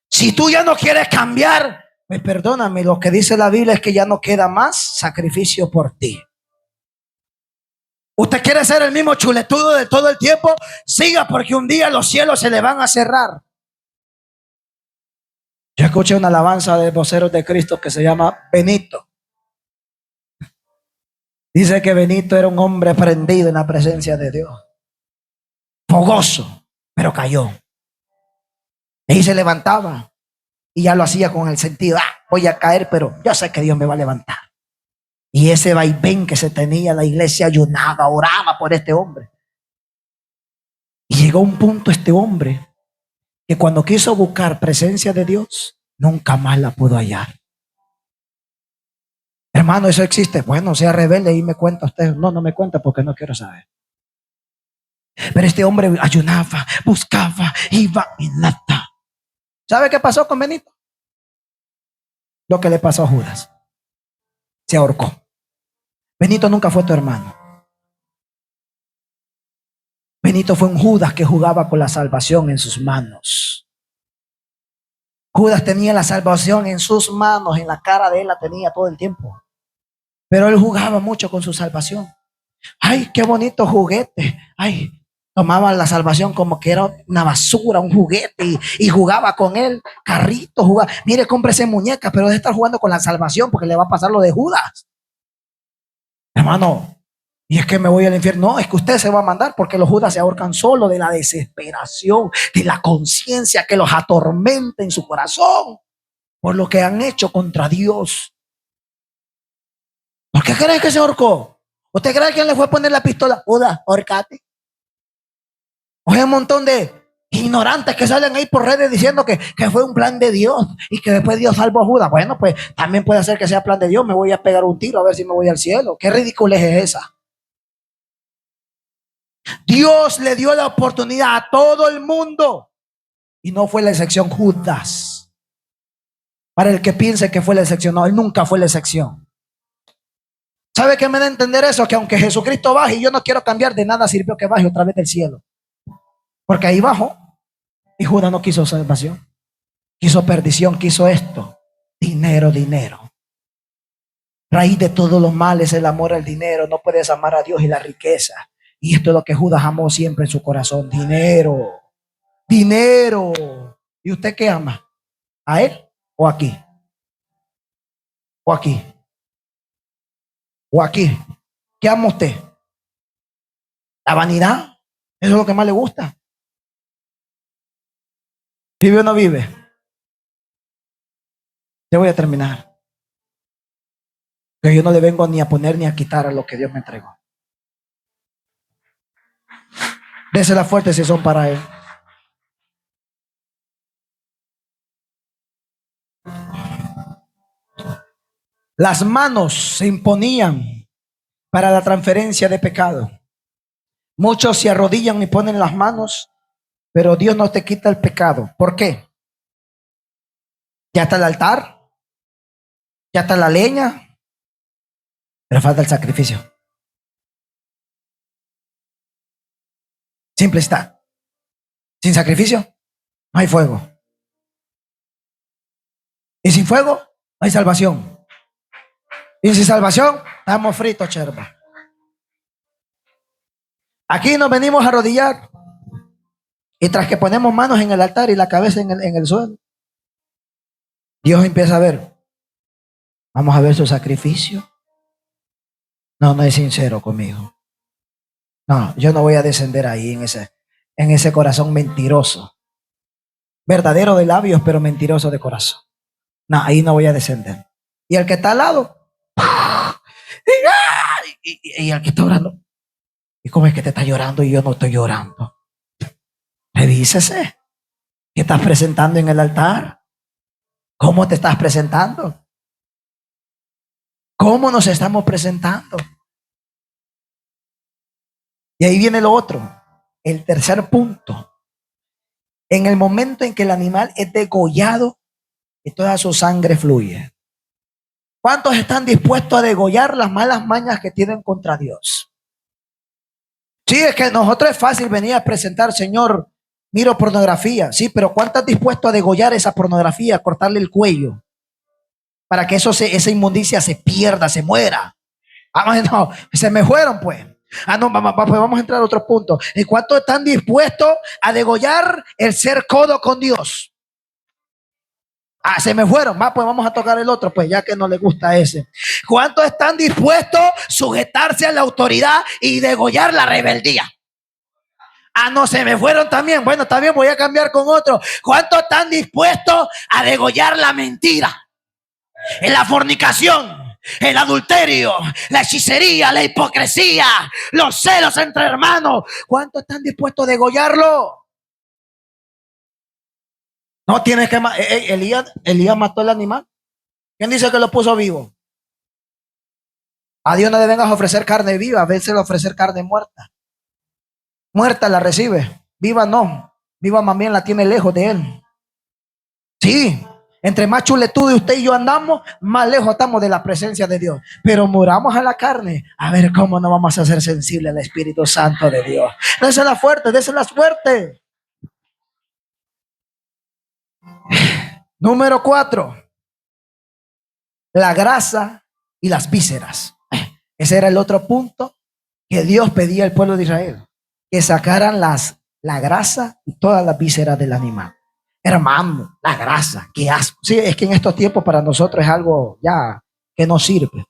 B: Si tú ya no quieres cambiar, pues perdóname, lo que dice la Biblia es que ya no queda más sacrificio por ti. Usted quiere ser el mismo chuletudo de todo el tiempo, siga, porque un día los cielos se le van a cerrar. Yo escuché una alabanza de voceros de Cristo que se llama Benito. Dice que Benito era un hombre prendido en la presencia de Dios, fogoso, pero cayó. Y se levantaba y ya lo hacía con el sentido, voy a caer, pero yo sé que Dios me va a levantar. Y ese vaivén que se tenía, la iglesia ayunaba, oraba por este hombre. Y llegó un punto este hombre que cuando quiso buscar presencia de Dios, nunca más la pudo hallar. Hermano, eso existe. Bueno, sea rebelde y me cuenta usted. No, no me cuenta porque no quiero saber. Pero este hombre ayunaba, buscaba, iba y nada. ¿Sabe qué pasó con Benito? Lo que le pasó a Judas. Se ahorcó. Benito nunca fue tu hermano. Benito fue un Judas que jugaba con la salvación en sus manos. Judas tenía la salvación en sus manos, en la cara de él la tenía todo el tiempo. Pero él jugaba mucho con su salvación. Ay, qué bonito juguete. Ay, tomaba la salvación como que era una basura, un juguete, y jugaba con él, carrito, jugaba. Mire, cómprese muñeca, pero de estar jugando con la salvación porque le va a pasar lo de Judas. Hermano, y es que me voy al infierno. No, es que usted se va a mandar, porque los Judas se ahorcan solo de la desesperación, de la conciencia que los atormenta en su corazón por lo que han hecho contra Dios. ¿Por qué cree que se ahorcó? ¿Usted cree que alguien le fue a poner la pistola? Judas, ahorcate. O hay un montón de ignorantes que salen ahí por redes diciendo que fue un plan de Dios y que después Dios salvó a Judas. Bueno, pues también puede ser que sea plan de Dios. Me voy a pegar un tiro a ver si me voy al cielo. ¿Qué ridiculez es esa? Dios le dio la oportunidad a todo el mundo y no fue la excepción Judas. Para el que piense que fue la excepción, no, él nunca fue la excepción. ¿Sabe qué me da a entender eso? Que aunque Jesucristo baje y yo no quiero cambiar de nada, sirvió que baje otra vez del cielo. Porque ahí bajó y Judas no quiso salvación, quiso perdición, quiso esto, dinero, dinero. Raíz de todos los males el amor al dinero. No puedes amar a Dios y la riqueza. Y esto es lo que Judas amó siempre en su corazón: dinero, dinero. ¿Y usted qué ama? ¿A él o aquí? ¿O aquí? ¿O aquí? ¿Qué ama usted? ¿La vanidad? Eso es lo que más le gusta. ¿Vive o no vive? Ya voy a terminar. Que yo no le vengo ni a poner ni a quitar a lo que Dios me entregó. Désela fuerte si son para él. Las manos se imponían para la transferencia de pecado. Muchos se arrodillan y ponen las manos, pero Dios no te quita el pecado. ¿Por qué? Ya está el altar, ya está la leña, pero falta el sacrificio. Simple está. Sin sacrificio no hay fuego. Y sin fuego no hay salvación. Y sin salvación estamos fritos, cherva. Aquí nos venimos a arrodillar y tras que ponemos manos en el altar y la cabeza en el suelo, Dios empieza a ver. Vamos a ver su sacrificio. No, no es sincero conmigo. No, yo no voy a descender ahí en ese corazón mentiroso. Verdadero de labios, pero mentiroso de corazón. No, ahí no voy a descender. Y el que está al lado, y el que está orando, ¿y cómo es que te está llorando y yo no estoy llorando? Revísese. ¿Qué estás presentando en el altar? ¿Cómo te estás presentando? ¿Cómo nos estamos presentando? Y ahí viene lo otro, el tercer punto. En el momento en que el animal es degollado y toda su sangre fluye. ¿Cuántos están dispuestos a degollar las malas mañas que tienen contra Dios? Sí, es que nosotros es fácil venir a presentar, Señor, miro pornografía. Sí, pero ¿cuántos están dispuestos a degollar esa pornografía, a cortarle el cuello? Para que esa inmundicia se pierda, se muera. Ah, no, se me fueron pues. Ah, no, pues vamos a entrar a otro punto. ¿En cuánto están dispuestos a degollar el ser codo con Dios? Ah, se me fueron. Va, pues vamos a tocar el otro, pues ya que no les gusta ese. ¿Cuántos están dispuestos a sujetarse a la autoridad y degollar la rebeldía? Ah, no, se me fueron también. Bueno, está bien, voy a cambiar con otro. ¿Cuántos están dispuestos a degollar la mentira? En la fornicación, el adulterio, la hechicería, la hipocresía, los celos entre hermanos. ¿Cuántos están dispuestos a degollarlo? No tienes que Elías mató el animal. ¿Quién dice que lo puso vivo? A Dios no le vengas a ofrecer carne viva, a veces le ofrecer carne muerta. Muerta la recibe, viva no. Viva más bien la tiene lejos de él. Sí, entre más chuletudo usted y yo andamos, más lejos estamos de la presencia de Dios. Pero muramos a la carne, a ver cómo no vamos a ser sensibles al Espíritu Santo de Dios. Désela fuerte, désela fuerte. Número 4, la grasa y las vísceras. Ese era el otro punto que Dios pedía al pueblo de Israel, que sacaran la grasa y todas las vísceras del animal. Hermano, la grasa, qué asco. Sí, es que en estos tiempos para nosotros es algo ya que no sirve.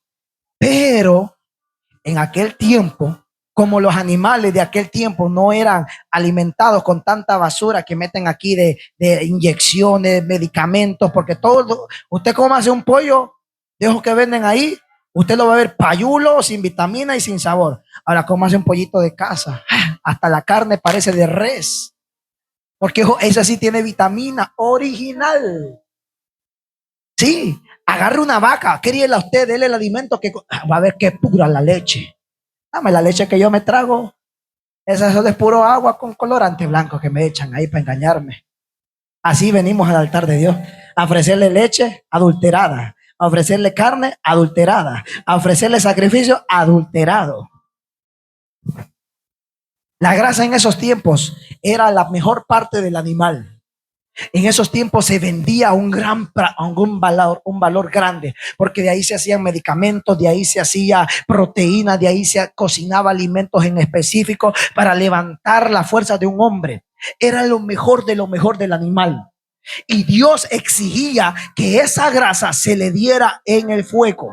B: Pero en aquel tiempo, como los animales de aquel tiempo no eran alimentados con tanta basura que meten aquí de inyecciones, medicamentos, porque todo, usted come hace un pollo de esos que venden ahí, usted lo va a ver payulo, sin vitamina y sin sabor. Ahora, como hace un pollito de casa, hasta la carne parece de res, porque esa sí tiene vitamina original. Sí, agarre una vaca, queríela usted, dele el alimento que va a ver que pura la leche. Dame la leche que yo me trago. Esa es puro agua con colorante blanco que me echan ahí para engañarme. Así venimos al altar de Dios a ofrecerle leche adulterada, a ofrecerle carne adulterada, a ofrecerle sacrificio adulterado. La grasa en esos tiempos era la mejor parte del animal. En esos tiempos se vendía un valor grande, porque de ahí se hacían medicamentos, de ahí se hacía proteína, de ahí se cocinaba alimentos en específico para levantar la fuerza de un hombre. Era lo mejor de lo mejor del animal. Y Dios exigía que esa grasa se le diera en el fuego,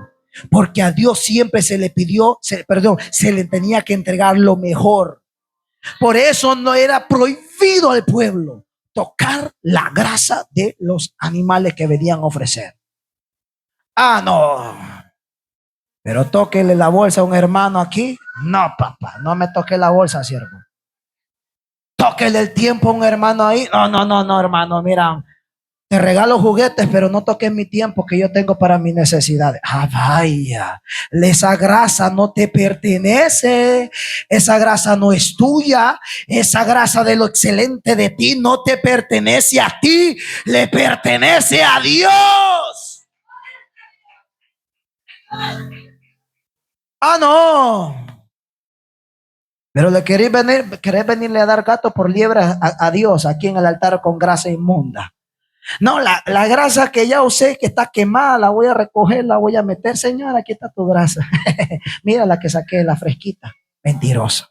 B: porque a Dios siempre se le pidió, se le tenía que entregar lo mejor. Por eso no era prohibido al pueblo tocar la grasa de los animales que venían a ofrecer. Ah, no. Pero tóquele la bolsa a un hermano aquí. No, papá, no me toque la bolsa, siervo. Tóquele el tiempo a un hermano ahí. No, hermano, mira, te regalo juguetes, pero no toques mi tiempo que yo tengo para mis necesidades. Ah, vaya, esa grasa no te pertenece, esa grasa no es tuya, esa grasa de lo excelente de ti no te pertenece a ti, le pertenece a Dios. Ah, no. Pero le querés venirle a dar gato por liebre a Dios aquí en el altar con grasa inmunda. No, la grasa que ya usé, que está quemada, la voy a recoger, la voy a meter. Señora, aquí está tu grasa. Mira la que saqué, la fresquita. Mentiroso.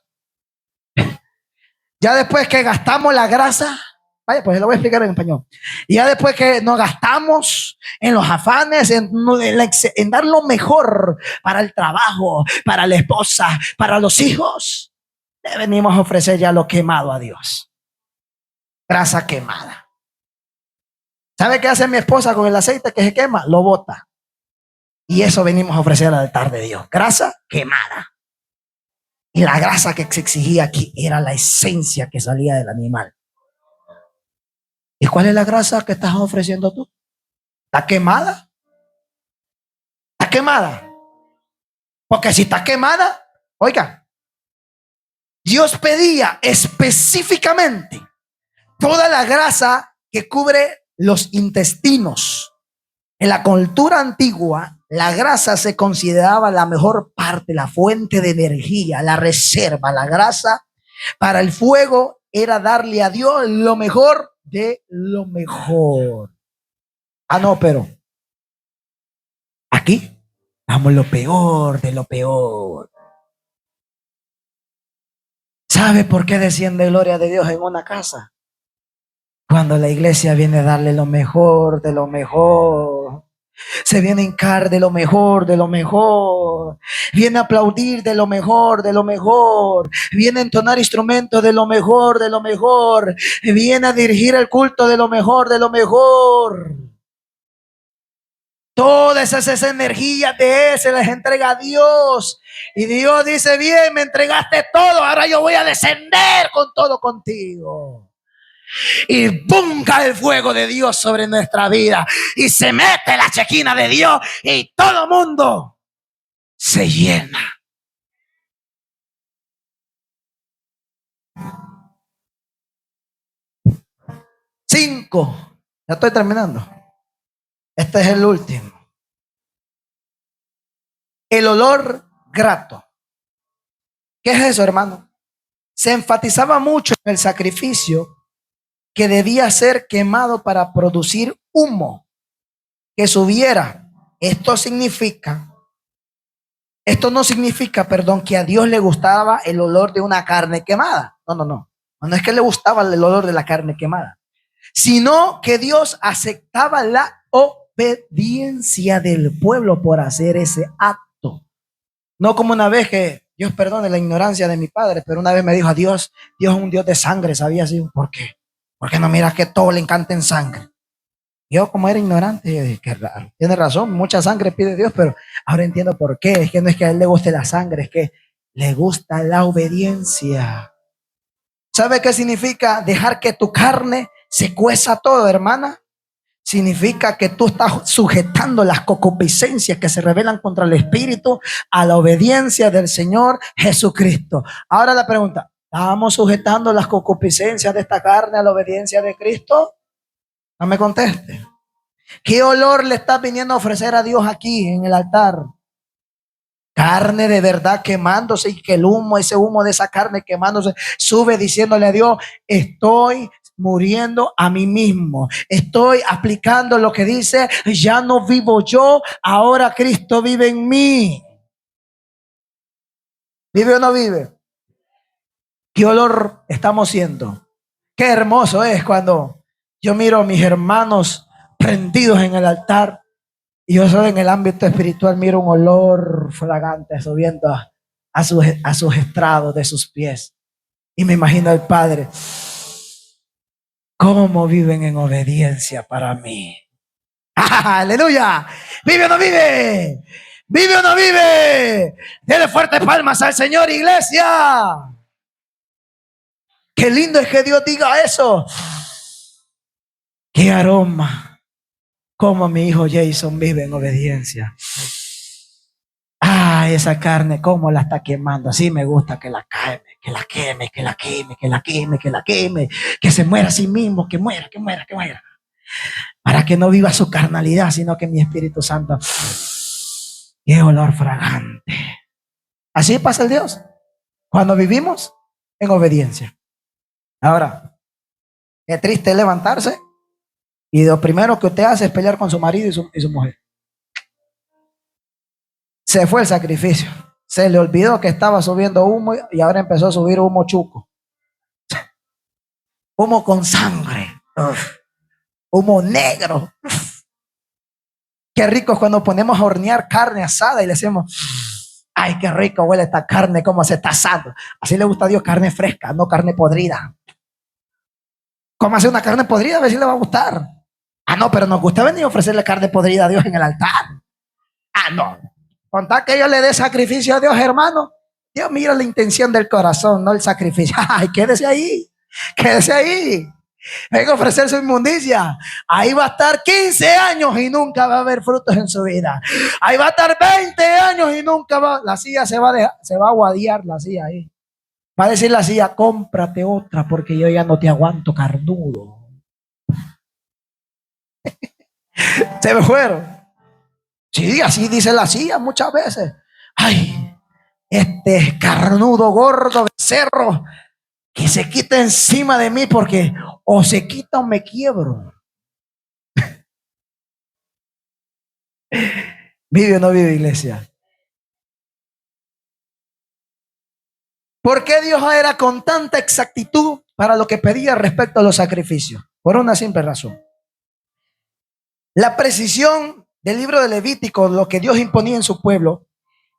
B: Ya después que gastamos la grasa, vaya, pues lo voy a explicar en español. Y ya después que nos gastamos en los afanes, en dar lo mejor para el trabajo, para la esposa, para los hijos, le venimos a ofrecer ya lo quemado a Dios. Grasa quemada. ¿Sabe qué hace mi esposa con el aceite que se quema? Lo bota. Y eso venimos a ofrecer al altar de Dios. Grasa quemada. Y la grasa que se exigía aquí era la esencia que salía del animal. ¿Y cuál es la grasa que estás ofreciendo tú? ¿Está quemada? ¿Está quemada? Porque si está quemada, oiga, Dios pedía específicamente toda la grasa que cubre los intestinos. En la cultura antigua, la grasa se consideraba la mejor parte, la fuente de energía, la reserva. La grasa para el fuego era darle a Dios lo mejor de lo mejor. Ah, no, pero aquí damos lo peor de lo peor. ¿Sabe por qué desciende gloria de Dios en una casa? Cuando la iglesia viene a darle lo mejor de lo mejor. Se viene a hincar de lo mejor, de lo mejor. Viene a aplaudir de lo mejor, de lo mejor. Viene a entonar instrumentos de lo mejor, de lo mejor. Viene a dirigir el culto de lo mejor, de lo mejor. Todas esas energías de Él se les entrega a Dios. Y Dios dice, bien, me entregaste todo, ahora yo voy a descender con todo contigo. Y ¡pum! Cae el fuego de Dios sobre nuestra vida. Y se mete la chequina de Dios y todo mundo se llena. Cinco. Ya estoy terminando. Este es el último. El olor grato. ¿Qué es eso, hermano? Se enfatizaba mucho en el sacrificio que debía ser quemado para producir humo que subiera. Esto no significa, perdón, que a Dios le gustaba el olor de una carne quemada. No. No es que le gustaba el olor de la carne quemada, sino que Dios aceptaba la obediencia del pueblo por hacer ese acto. No como una vez que, Dios perdone la ignorancia de mi padre, pero una vez me dijo a Dios, Dios es un Dios de sangre, ¿sabía así? ¿Por qué? Porque no miras que todo le encanta en sangre. Yo como era ignorante, yo dije, qué raro. Tiene razón, mucha sangre pide Dios, pero ahora entiendo por qué. Es que no es que a él le guste la sangre, es que le gusta la obediencia. ¿Sabe qué significa dejar que tu carne se cueza todo, hermana? Significa que tú estás sujetando las concupiscencias que se rebelan contra el Espíritu a la obediencia del Señor Jesucristo. Ahora la pregunta, ¿estamos sujetando las concupiscencias de esta carne a la obediencia de Cristo? No me conteste. ¿Qué olor le estás viniendo a ofrecer a Dios aquí en el altar? Carne de verdad quemándose y que el humo, ese humo de esa carne quemándose, sube diciéndole a Dios, estoy muriendo a mí mismo. Estoy aplicando lo que dice, ya no vivo yo, ahora Cristo vive en mí. ¿Vive o no vive? ¿Qué olor estamos siendo? Qué hermoso es cuando yo miro a mis hermanos prendidos en el altar. Y yo solo en el ámbito espiritual miro un olor fragante subiendo a sus estrados de sus pies. Y me imagino al Padre, cómo viven en obediencia para mí. ¡Aleluya! ¿Vive o no vive? ¿Vive o no vive? Dele fuertes palmas al Señor, iglesia. Qué lindo es que Dios diga eso. Qué aroma. Como mi hijo Jason vive en obediencia. Ah, esa carne, cómo la está quemando. Así me gusta que la queme, que la queme, que la queme, que la queme, que la queme, que se muera a sí mismo, que muera, que muera, que muera. Para que no viva su carnalidad, sino que mi Espíritu Santo, qué olor fragante. Así pasa el Dios cuando vivimos en obediencia. Ahora, qué triste es levantarse y lo primero que usted hace es pelear con su marido y su mujer. Se fue el sacrificio. Se le olvidó que estaba subiendo humo y ahora empezó a subir humo chuco. Humo con sangre. Uf. Humo negro. Uf. Qué rico es cuando ponemos a hornear carne asada y le decimos, ay, qué rico huele esta carne, cómo se está asando. Así le gusta a Dios, carne fresca, no carne podrida. ¿Cómo hacer una carne podrida? A ver si le va a gustar. Ah, no, pero nos gusta venir a ofrecerle carne podrida a Dios en el altar. Ah, no. Contar que yo le dé sacrificio a Dios, hermano. Dios mira la intención del corazón, no el sacrificio. Ay, quédese ahí. Quédese ahí. Venga a ofrecer su inmundicia. Ahí va a estar 15 años y nunca va a haber frutos en su vida. Ahí va a estar 20 años y nunca va. La silla se va a aguadear la silla ahí. Va a decir la silla, cómprate otra porque yo ya no te aguanto, carnudo. Se me fueron. Sí, así dice la silla muchas veces. Ay, este carnudo gordo becerro que se quita encima de mí porque o se quita o me quiebro. ¿Vive o no vive, iglesia? ¿Por qué Dios era con tanta exactitud para lo que pedía respecto a los sacrificios? Por una simple razón. La precisión del libro de Levítico, lo que Dios imponía en su pueblo,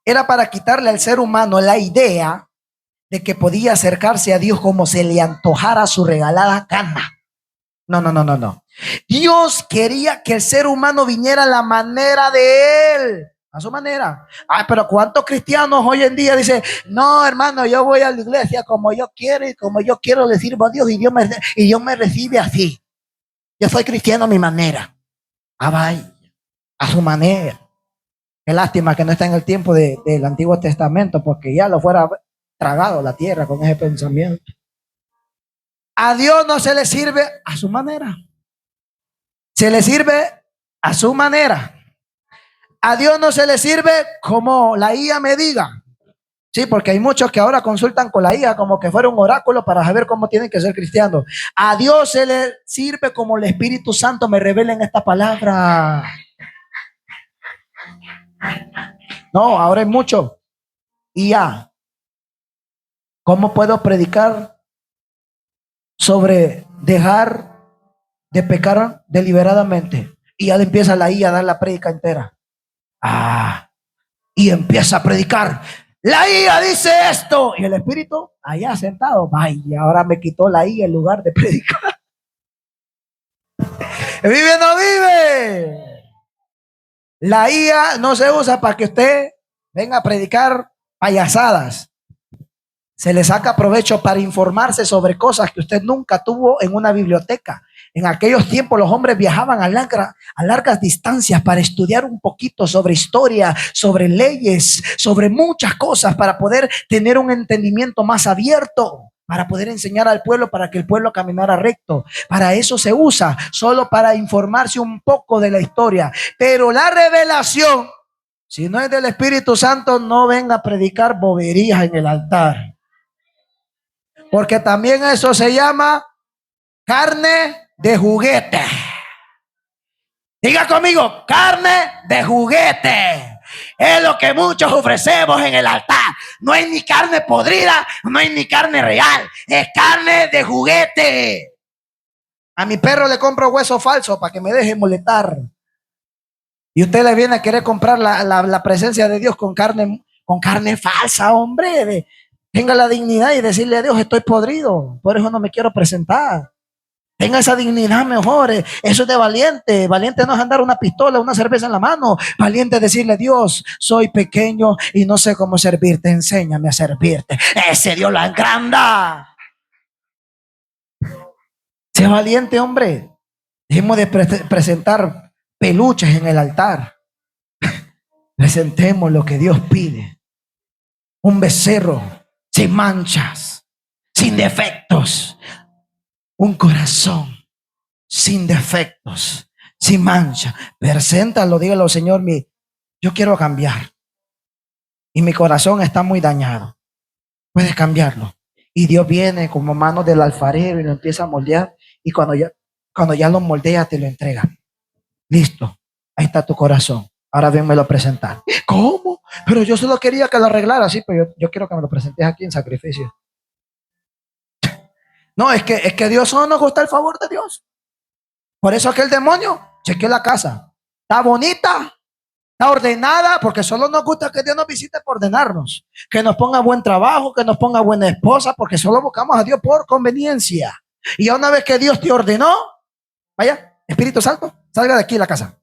B: era para quitarle al ser humano la idea de que podía acercarse a Dios como se le antojara su regalada gana. No, no, no, no, no. Dios quería que el ser humano viniera a la manera de Él, a su manera. Ay, pero ¿cuántos cristianos hoy en día dicen, no, hermano, yo voy a la iglesia como yo quiero y como yo quiero le sirvo a Dios y Dios me recibe así? Yo soy cristiano a mi manera. Ah, vaya, a su manera. Qué lástima que no está en el tiempo del Antiguo Testamento, porque ya lo fuera tragado la tierra con ese pensamiento. A Dios no se le sirve a su manera. Se le sirve a su manera. A Dios no se le sirve como la IA me diga. Sí, porque hay muchos que ahora consultan con la IA como que fuera un oráculo para saber cómo tienen que ser cristianos. A Dios se le sirve como el Espíritu Santo me revela en esta palabra. No, ahora hay mucho IA. ¿Cómo puedo predicar sobre dejar de pecar deliberadamente? Y ya le empieza la IA a dar la prédica entera. Y empieza a predicar. La IA dice esto. Y el Espíritu allá sentado. Vaya, ahora me quitó la IA en lugar de predicar. ¿Vive o no vive? La IA no se usa para que usted venga a predicar payasadas. Se le saca provecho para informarse sobre cosas que usted nunca tuvo en una biblioteca. En aquellos tiempos los hombres viajaban a largas distancias para estudiar un poquito sobre historia, sobre leyes, sobre muchas cosas para poder tener un entendimiento más abierto, para poder enseñar al pueblo, para que el pueblo caminara recto. Para eso se usa, solo para informarse un poco de la historia. Pero la revelación, si no es del Espíritu Santo, no venga a predicar boberías en el altar. Porque también eso se llama carne de juguete. Diga conmigo, carne de juguete. Es lo que muchos ofrecemos en el altar. No hay ni carne podrida, no hay ni carne real. Es carne de juguete. A mi perro le compro hueso falso para que me deje molestar. Y usted le viene a querer comprar la presencia de Dios con carne falsa, hombre. Tenga la dignidad y decirle a Dios, estoy podrido, por eso no me quiero presentar. Tenga esa dignidad mejor. Eso es de valiente. Valiente no es andar una pistola, una cerveza en la mano. Valiente es decirle, Dios, soy pequeño y no sé cómo servirte. Enséñame a servirte. Ese Dios la engranda. Sea valiente, hombre. Dejemos de presentar peluches en el altar. Presentemos lo que Dios pide. Un becerro sin manchas, sin defectos. Un corazón sin defectos, sin mancha. Preséntalo, dígalo, Señor, yo quiero cambiar. Y mi corazón está muy dañado. Puedes cambiarlo. Y Dios viene como mano del alfarero y lo empieza a moldear. Y cuando ya lo moldea, te lo entrega. Listo. Ahí está tu corazón. Ahora venmelo a presentar. ¿Cómo? Pero yo solo quería que lo arreglara. Sí, pero yo quiero que me lo presentes aquí en sacrificio. No, es que Dios solo nos gusta el favor de Dios. Por eso aquel demonio chequeó la casa. Está bonita, está ordenada, porque solo nos gusta que Dios nos visite por ordenarnos. Que nos ponga buen trabajo, que nos ponga buena esposa, porque solo buscamos a Dios por conveniencia. Y ya una vez que Dios te ordenó, vaya, Espíritu Santo, salga de aquí la casa.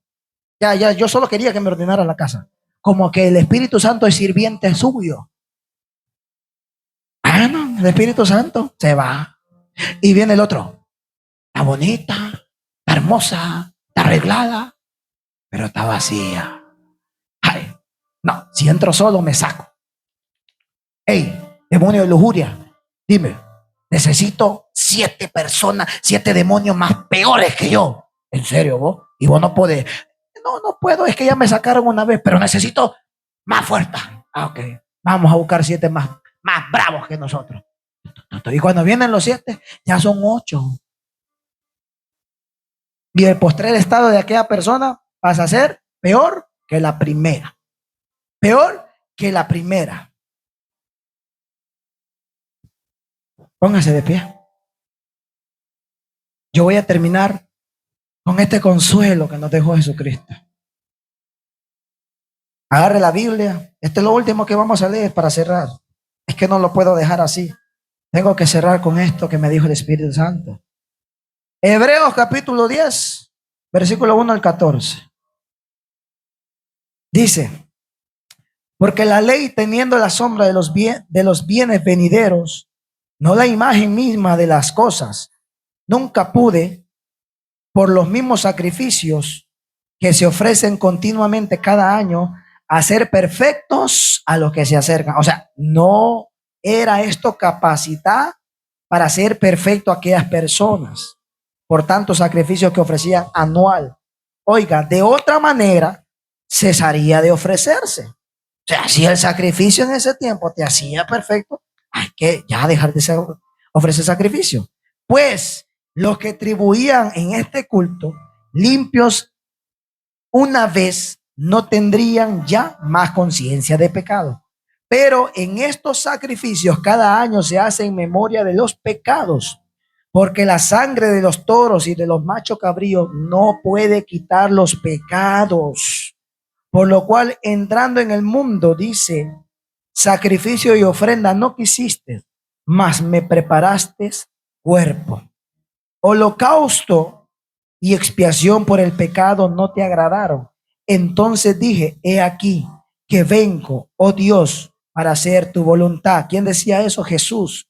B: Ya, yo solo quería que me ordenara la casa. Como que el Espíritu Santo es sirviente suyo. Ah, no, el Espíritu Santo se va. Y viene el otro. Está bonita, está hermosa, está arreglada, pero está vacía. Ay, no, si entro solo me saco. Hey, demonio de lujuria, dime, necesito 7 personas, 7 demonios más peores que yo. ¿En serio vos? Y vos no podés. No puedo, es que ya me sacaron una vez, pero necesito más fuerza. Ok, vamos a buscar 7 más bravos que nosotros. Y cuando vienen los 7, ya son 8. Y el postrer estado de aquella persona pasa a ser peor que la primera. Peor que la primera. Póngase de pie. Yo voy a terminar con este consuelo que nos dejó Jesucristo. Agarre la Biblia. Este es lo último que vamos a leer para cerrar. Es que no lo puedo dejar así. Tengo que cerrar con esto que me dijo el Espíritu Santo. Hebreos capítulo 10, versículo 1 al 14. Dice: porque la ley, teniendo la sombra de los bienes venideros, no la imagen misma de las cosas, nunca pude, por los mismos sacrificios que se ofrecen continuamente cada año, hacer perfectos a los que se acercan. O sea, no era esto capacidad para hacer perfecto a aquellas personas por tantos sacrificios que ofrecían anual. Oiga, de otra manera cesaría de ofrecerse. O sea, si el sacrificio en ese tiempo te hacía perfecto, hay que ya dejar de ofrecer sacrificio. Pues los que atribuían en este culto limpios una vez no tendrían ya más conciencia de pecado. Pero en estos sacrificios cada año se hace en memoria de los pecados, porque la sangre de los toros y de los machos cabríos no puede quitar los pecados. Por lo cual, entrando en el mundo, dice: sacrificio y ofrenda no quisiste, mas me preparaste cuerpo. Holocausto y expiación por el pecado no te agradaron. Entonces dije: he aquí que vengo, oh Dios, para hacer tu voluntad. ¿Quién decía eso? Jesús.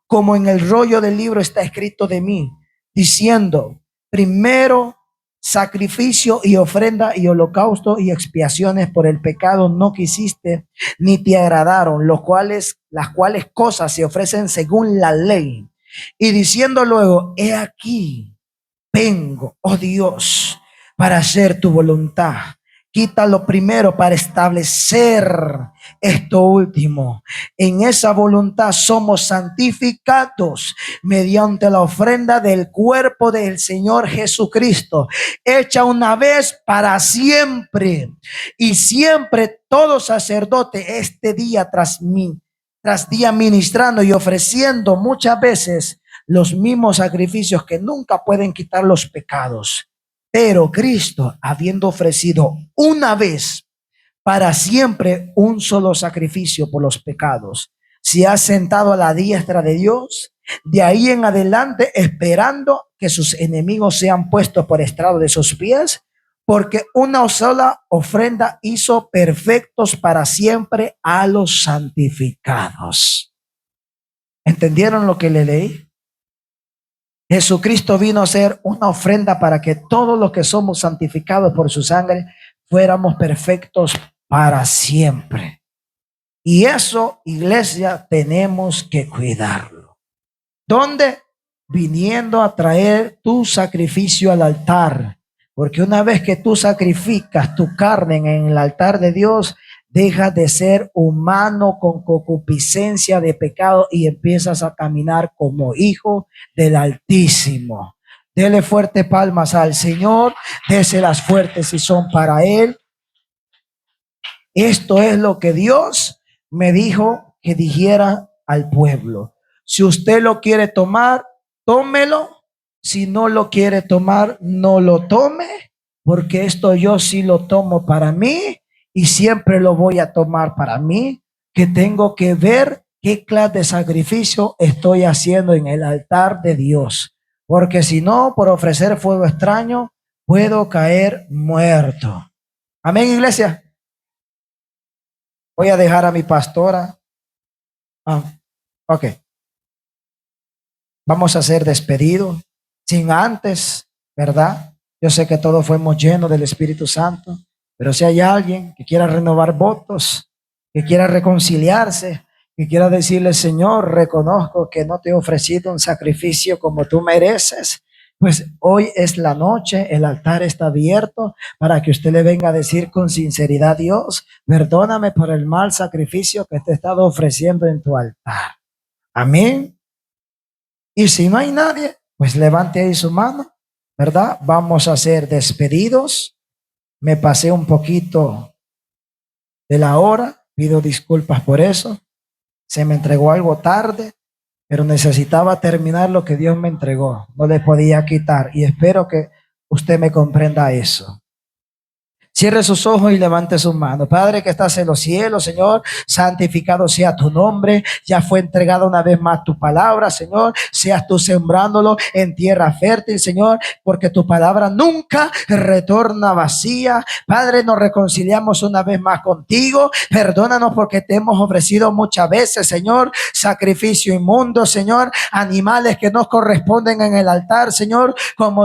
B: Como en el rollo del libro está escrito de mí, diciendo: primero sacrificio y ofrenda y holocausto y expiaciones por el pecado no quisiste, ni te agradaron, las cuales cosas se ofrecen según la ley. Y diciendo luego: he aquí vengo, oh Dios, para hacer tu voluntad. Quita lo primero para establecer esto último. En esa voluntad somos santificados mediante la ofrenda del cuerpo del Señor Jesucristo, hecha una vez para siempre. Y siempre todo sacerdote este día tras día ministrando y ofreciendo muchas veces los mismos sacrificios que nunca pueden quitar los pecados. Pero Cristo, habiendo ofrecido una vez para siempre un solo sacrificio por los pecados, se ha sentado a la diestra de Dios, de ahí en adelante esperando que sus enemigos sean puestos por estrado de sus pies, porque una sola ofrenda hizo perfectos para siempre a los santificados. ¿Entendieron lo que le leí? Jesucristo vino a ser una ofrenda para que todos los que somos santificados por su sangre fuéramos perfectos para siempre. Y eso, iglesia, tenemos que cuidarlo. ¿Dónde? Viniendo a traer tu sacrificio al altar. Porque una vez que tú sacrificas tu carne en el altar de Dios, dejas de ser humano con concupiscencia de pecado y empiezas a caminar como hijo del Altísimo. Dele fuerte palmas al Señor, déselas fuertes si son para Él. Esto es lo que Dios me dijo que dijera al pueblo. Si usted lo quiere tomar, tómelo. Si no lo quiere tomar, no lo tome, porque esto yo sí lo tomo para mí y siempre lo voy a tomar para mí, que tengo que ver qué clase de sacrificio estoy haciendo en el altar de Dios, porque si no, por ofrecer fuego extraño, puedo caer muerto. Amén, iglesia. Voy a dejar a mi pastora. Ok. Vamos a ser despedidos sin antes, ¿verdad? Yo sé que todos fuimos llenos del Espíritu Santo, pero si hay alguien que quiera renovar votos, que quiera reconciliarse, que quiera decirle: Señor, reconozco que no te he ofrecido un sacrificio como tú mereces, pues hoy es la noche, el altar está abierto para que usted le venga a decir con sinceridad: Dios, perdóname por el mal sacrificio que te he estado ofreciendo en tu altar. Amén. Y si no hay nadie, pues levante ahí su mano, ¿verdad? Vamos a ser despedidos. Me pasé un poquito de la hora, pido disculpas por eso. Se me entregó algo tarde, pero necesitaba terminar lo que Dios me entregó. No le podía quitar y espero que usted me comprenda eso. Cierre sus ojos y levante sus manos. Padre que estás en los cielos, Señor, santificado sea tu nombre. Ya fue entregada una vez más tu palabra, Señor. Seas tú sembrándolo en tierra fértil, Señor, porque tu palabra nunca retorna vacía. Padre, nos reconciliamos una vez más contigo. Perdónanos porque te hemos ofrecido muchas veces, Señor, sacrificio inmundo, Señor, animales que nos corresponden en el altar, Señor, como